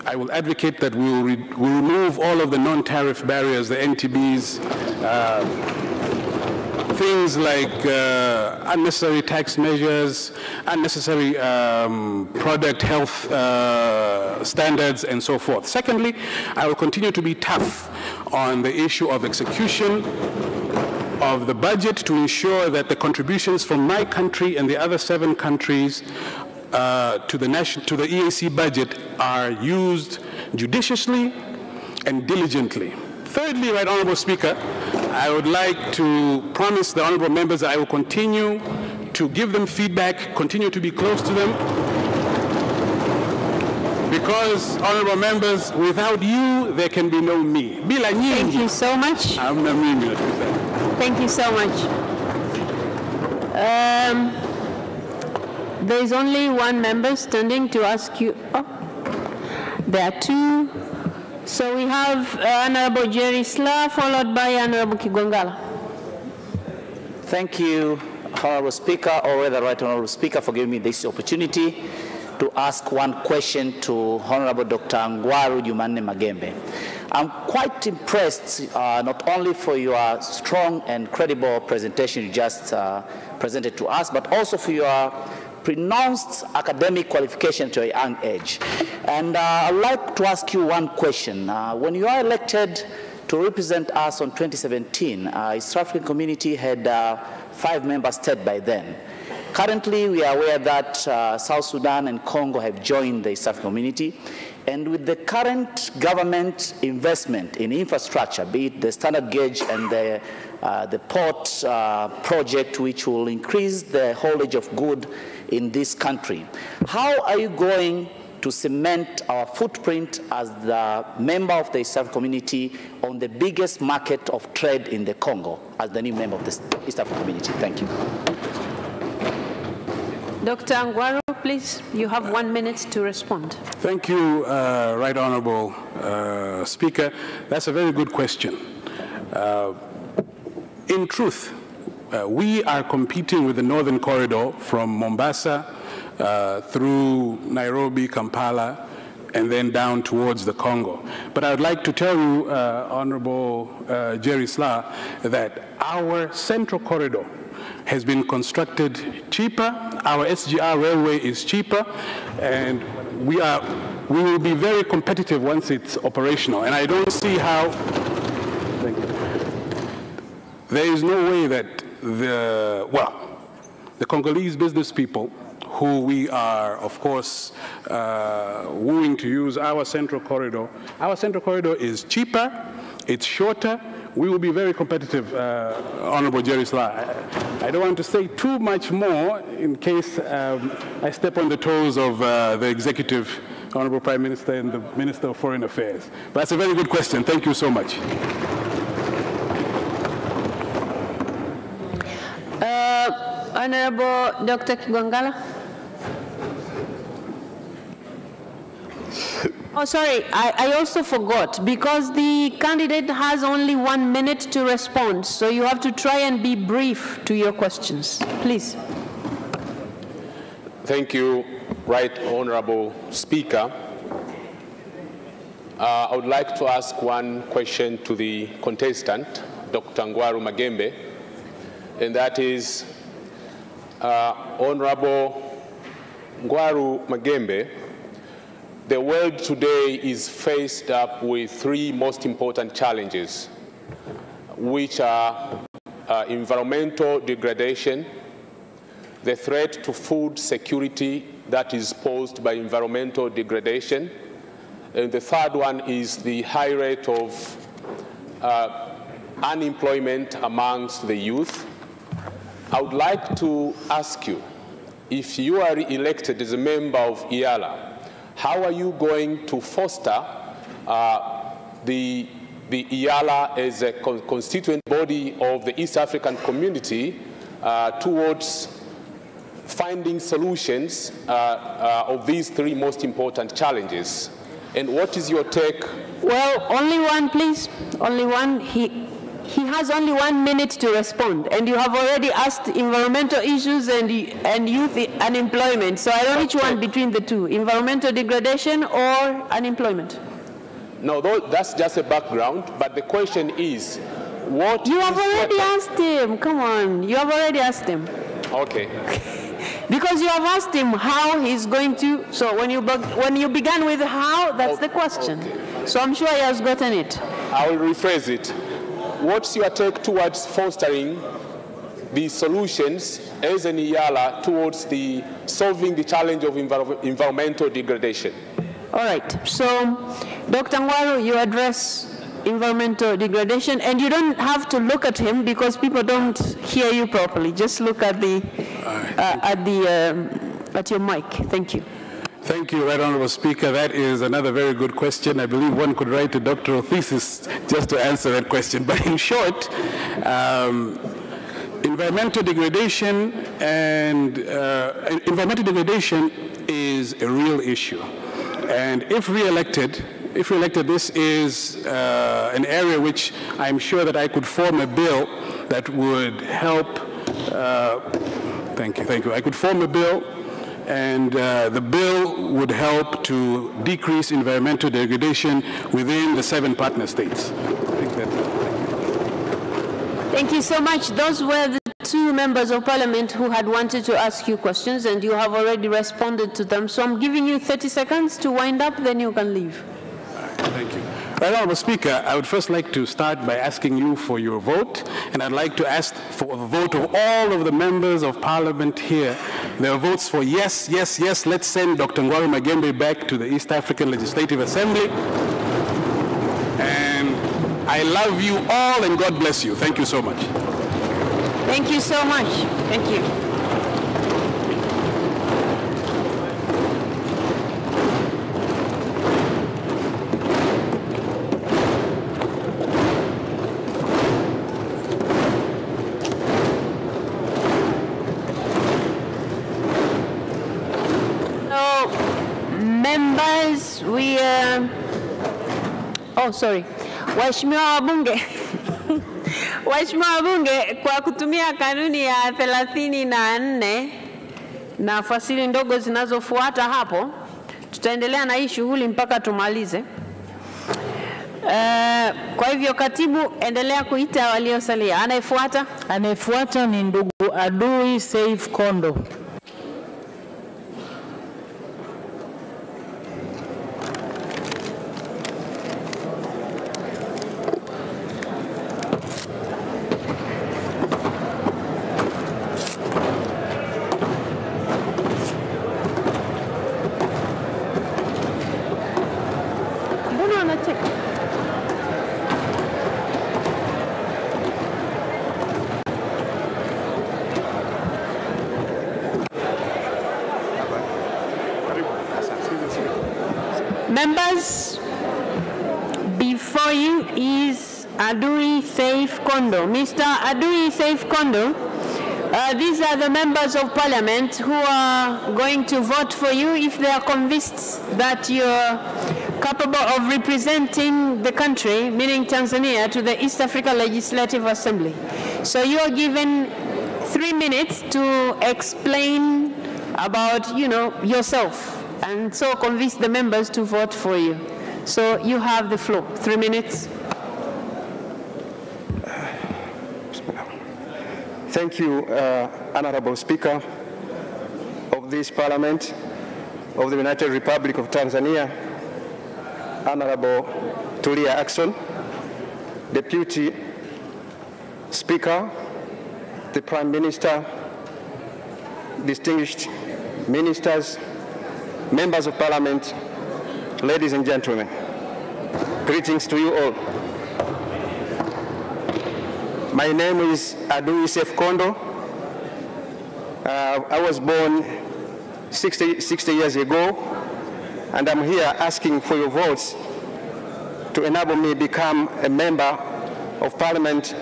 Speaker 14: I will advocate that we will remove all of the non-tariff barriers, the NTBs, things like unnecessary tax measures, unnecessary product health standards, and so forth. Secondly, I will continue to be tough on the issue of execution of the budget to ensure that the contributions from my country and the other 7 countries to the EAC budget are used judiciously and diligently. Thirdly, Right Honorable Speaker, I would like to promise the honorable members that I will continue to give them feedback, continue to be close to them, because, honorable members, without you, there can be no me. Bila nyinyi.
Speaker 1: Thank you so much.
Speaker 14: Hamna mimi.
Speaker 1: Thank you so much. There is only one member standing to ask you. Oh, there are 2. So we have Honorable Jerry Sla, followed by Honorable Kigwangala.
Speaker 16: Thank you, Honorable Speaker, or rather Right Honorable Speaker, for giving me this opportunity to ask one question to Honorable Dr. Ngwaru Jumanne Magembe. I'm quite impressed, not only for your strong and credible presentation you just presented to us, but also for your pronounced academic qualification to a young age. And I'd like to ask you one question. When you are elected to represent us on 2017, East African Community had 5 member states by then. Currently, we are aware that South Sudan and Congo have joined the East African Community. And with the current government investment in infrastructure, be it the standard gauge and the port project, which will increase the haulage of goods in this country, how are you going to cement our footprint as the member of the East African Community on the biggest market of trade in the Congo as the new member of the East African Community? Thank you.
Speaker 1: Dr. Ngwaru, please, you have 1 minute to respond.
Speaker 14: Thank you, Right Honorable Speaker. That's a very good question. In truth, we are competing with the Northern Corridor from Mombasa through Nairobi, Kampala, and then down towards the Congo. But I would like to tell you, Honorable Jerry Sla, that our Central Corridor has been constructed cheaper. Our SGR railway is cheaper, and we will be very competitive once it's operational. And I don't see how. Thank you. There is no way that the Congolese business people, who we are, of course, wooing to use our Central Corridor. Our Central Corridor is cheaper, it's shorter. We will be very competitive, Honorable Jerry Sla. I don't want to say too much more in case I step on the toes of the executive, Honorable Prime Minister, and the Minister of Foreign Affairs. But that's a very good question. Thank you so much.
Speaker 1: Honorable Dr. Kigwangala. Oh, sorry, I also forgot, because the candidate has only 1 minute to respond, so you have to try and be brief to your questions. Please.
Speaker 17: Thank you, Right Honorable Speaker. I would like to ask one question to the contestant, Dr. Ngwaru Magembe, and that is, Honorable Ngwaru Magembe, the world today is faced up with 3 most important challenges, which are environmental degradation, the threat to food security that is posed by environmental degradation, and the third one is the high rate of unemployment amongst the youth. I would like to ask you, if you are elected as a member of IALA, how are you going to foster the IALA as a constituent body of the East African community towards finding solutions of these three most important challenges? And what is your take?
Speaker 1: Well, only one, please. Only one. He has only 1 minute to respond, and you have already asked environmental issues and youth unemployment. So I don't know which one between the two, environmental degradation or unemployment.
Speaker 17: No, that's just a background, but the question is, what...
Speaker 1: You have already asked him, come on, you have already asked him.
Speaker 17: Okay.
Speaker 1: Because you have asked him how he's going to, so when you began with how, that's the question. Okay. So I'm sure he has gotten it.
Speaker 17: I will rephrase it. What's your take towards fostering the solutions as an IALA towards solving the challenge of environmental degradation?
Speaker 1: All right. So, Dr. Ngwaru, you address environmental degradation, and you don't have to look at him because people don't hear you properly. Just look at your mic. Thank you.
Speaker 14: Thank you, Right Honorable Speaker. That is another very good question. I believe one could write a doctoral thesis just to answer that question. But in short, environmental degradation is a real issue. And if re-elected, this is an area which I'm sure that I could form a bill that would help. Thank you. I could form a bill, and the bill would help to decrease environmental degradation within the 7 partner states.
Speaker 1: Thank you so much. Those were the 2 members of parliament who had wanted to ask you questions, and you have already responded to them. So I'm giving you 30 seconds to wind up, then you can leave.
Speaker 14: Thank you. Right Honorable Speaker, I would first like to start by asking you for your vote, and I'd like to ask for the vote of all of the members of parliament here. There are votes for yes, yes, yes, let's send Dr. Ngwaru Magembe back to the East African Legislative Assembly. And I love you all, and God bless you. Thank you so much.
Speaker 1: Thank you so much. Thank you. Members, Waheshimiwa wabunge. Waheshimiwa wabunge, kwa kutumia kanuni ya 34 na fasili ndogo zinazofuata hapo, tutaendelea na hii shughuli mpaka tumalize. Kwa hivyo katibu, endelea kuita waliosalia. Anayefuata?
Speaker 8: Anayefuata ni ndugu Adui Saif Kondo.
Speaker 1: Members, before you is Adui Saif Kondo. Mr. Adui Saif Kondo, these are the members of parliament who are going to vote for you if they are convinced that you're capable of representing the country, meaning Tanzania, to the East Africa Legislative Assembly. So you are given 3 minutes to explain about, yourself, and so convince the members to vote for you. So you have the floor. 3 minutes.
Speaker 3: Thank you, Honorable Speaker of this Parliament of the United Republic of Tanzania, Honorable Tulia Ackson, Deputy Speaker, the Prime Minister, distinguished ministers, members of Parliament, ladies and gentlemen. Greetings to you all. My name is Adui Saif Kondo.
Speaker 15: I was born 60 years ago, and I'm here asking for your votes to enable me become a member of Parliament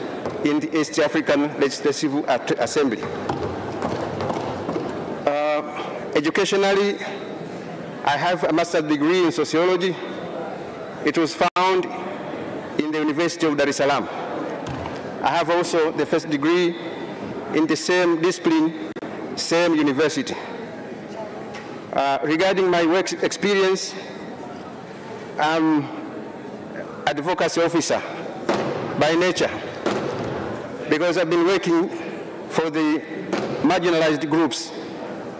Speaker 15: in the East African Legislative Assembly. Educationally, I have a master's degree in sociology. It was found in the University of Dar es Salaam. I have also the first degree in the same discipline, same university. Regarding my work experience, I'm advocacy officer by nature, because I've been working for the marginalized groups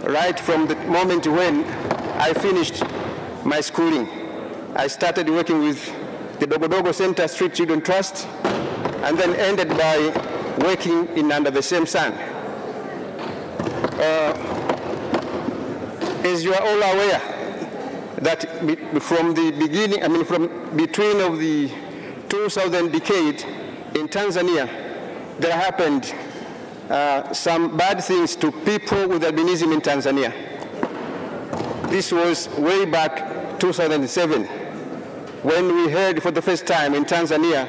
Speaker 15: right from the moment when I finished my schooling. I started working with the Dogodogo Center Street Children Trust, and then ended by working in Under the Same Sun. As you are all aware, that from the beginning, from between of the 2000 decade in Tanzania, there happened some bad things to people with albinism in Tanzania. This was way back 2007, when we heard for the first time in Tanzania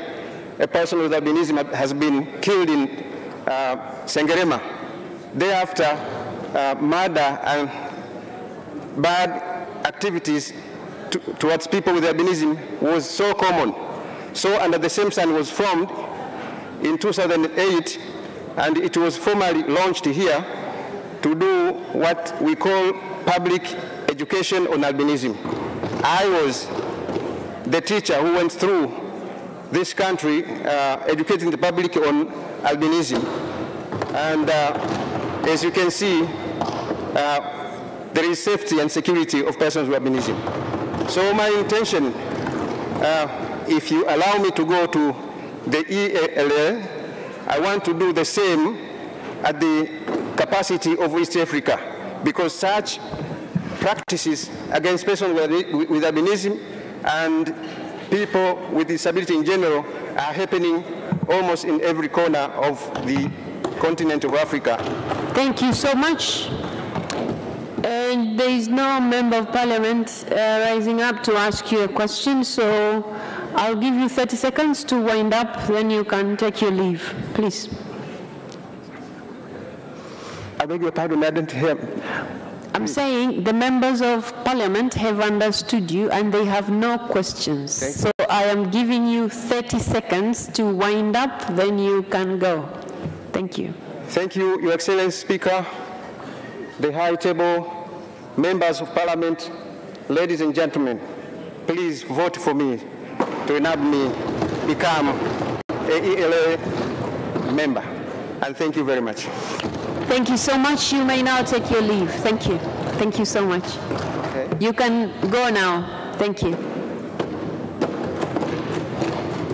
Speaker 15: a person with albinism has been killed in Sengerema. Thereafter, murder and bad activities towards people with albinism was so common. So Under the Same Sun was formed in 2008, and it was formally launched here to do what we call public education on albinism. I was the teacher who went through this country educating the public on albinism. And as you can see, there is safety and security of persons with albinism. So my intention, if you allow me to go to the EALA, I want to do the same at the capacity of East Africa, because such practices against persons with albinism and people with disability in general are happening almost in every corner of the continent of Africa.
Speaker 1: Thank you so much. And there is no member of parliament rising up to ask you a question, so I'll give you 30 seconds to wind up, then you can take your leave, please.
Speaker 15: I beg your pardon, I didn't hear.
Speaker 1: I'm saying the members of parliament have understood you and they have no questions. So I am giving you 30 seconds to wind up, then you can go. Thank you.
Speaker 15: Thank you, Your Excellency Speaker, the High Table, members of Parliament, ladies and gentlemen. Please vote for me to enable me become an ELA member. And thank you very much.
Speaker 1: Thank you so much. You may now take your leave. Thank you. Thank you so much. Okay. You can go now. Thank you.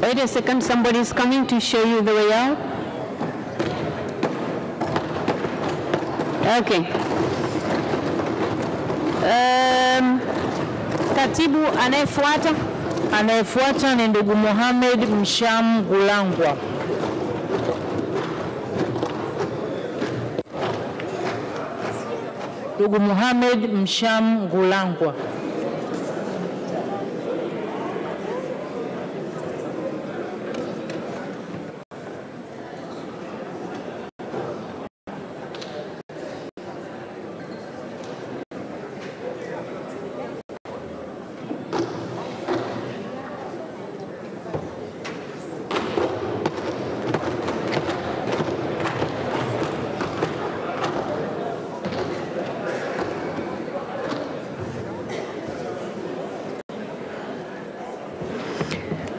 Speaker 1: Wait a second. Somebody is coming to show you the way out. Okay.
Speaker 8: Katibu anayefuata? Anayefuata ni ndugu Mohamed Msham Gulangwa. Ndugu Mohamed Msham Gulangwa.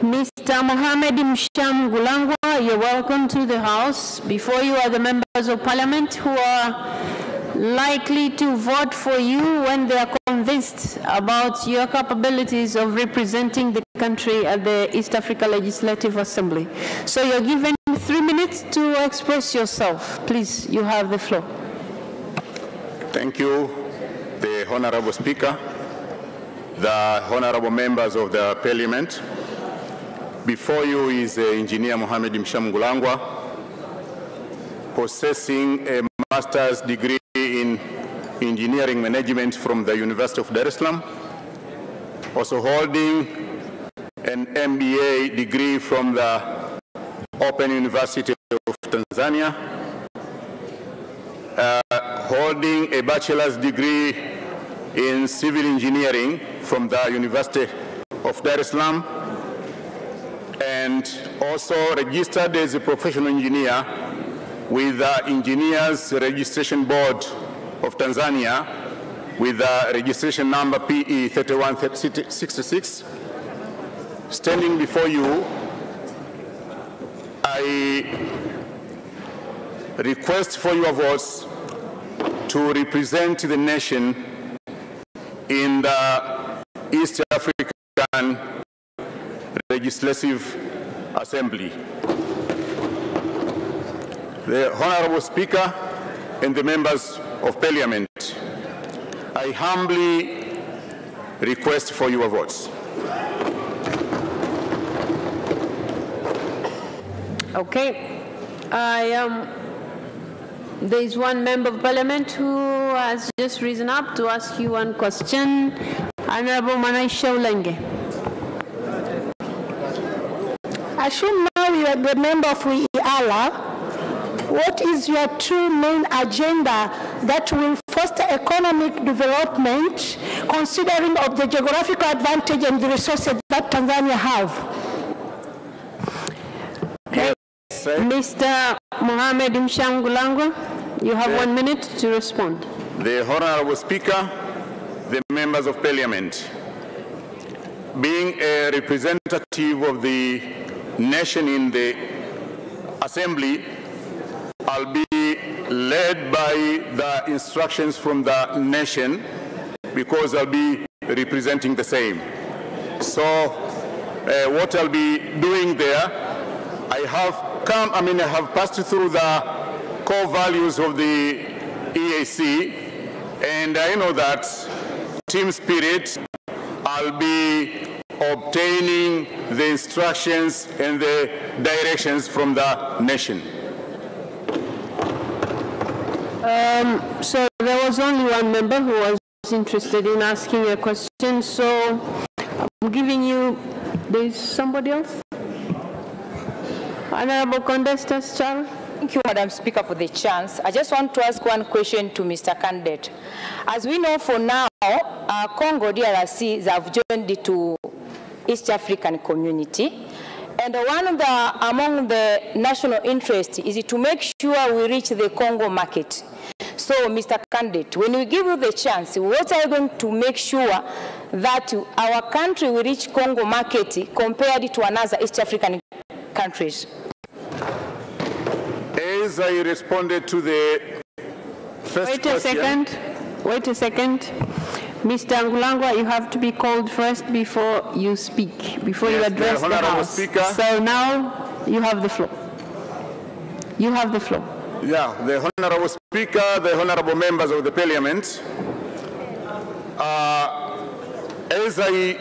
Speaker 1: Mr. Mohamed Msham Gulangwa, you're welcome to the House. Before you are the members of Parliament who are likely to vote for you when they are convinced about your capabilities of representing the country at the East Africa Legislative Assembly. So you're given 3 minutes to express yourself. Please, you have the floor.
Speaker 18: Thank you, the Honorable Speaker, the honorable members of the Parliament. Before you is Engineer Mohamed Msham Gulangwa, possessing a master's degree in Engineering Management from the University of Dar es Salaam, also holding an MBA degree from the Open University of Tanzania, holding a bachelor's degree in civil engineering from the University of Dar es Salaam, and also registered as a professional engineer with the Engineers Registration Board of Tanzania with the registration number PE 3166. Standing before you, I request for your votes to represent the nation in the East African Legislative Assembly. The Honorable Speaker and the members of Parliament, I humbly request for your votes.
Speaker 1: Okay. There is one member of Parliament who has just risen up to ask you one question. Honorable Mwanaisha Ulenge.
Speaker 6: I should know you are the member of IALA. What is your true main agenda that will foster economic development, considering of the geographical advantage and the resources that Tanzania have?
Speaker 1: Okay. Mr. Mohamed Mshangulangwa, you have 1 minute to respond.
Speaker 18: The Honorable Speaker, the members of Parliament, being a representative of the nation in the Assembly, I'll be led by the instructions from the nation because I'll be representing the same. So what I'll be doing there, I have passed through the core values of the EAC, and I know that team spirit, I'll be obtaining the instructions and the directions from the nation.
Speaker 1: So there was only one member who was interested in asking a question, so I'm giving you, there's somebody else? Honorable Condestas Charo.
Speaker 20: Thank you, Madam Speaker, for the chance. I just want to ask one question to Mr. Candidate. As we know for now, Congo DRC have joined to East African community. And one of among the national interests is to make sure we reach the Congo market. So, Mr. Candidate, when we give you the chance, what are you going to make sure that our country will reach Congo market compared to another East African countries?
Speaker 18: As I responded to the first question.
Speaker 1: Wait a second. Mr. Angulangwa, you have to be called first before you speak, before you address the House. Speaker. So now you have the floor. You have the floor.
Speaker 18: Yeah, the Honorable Speaker, the Honorable members of the Parliament, as I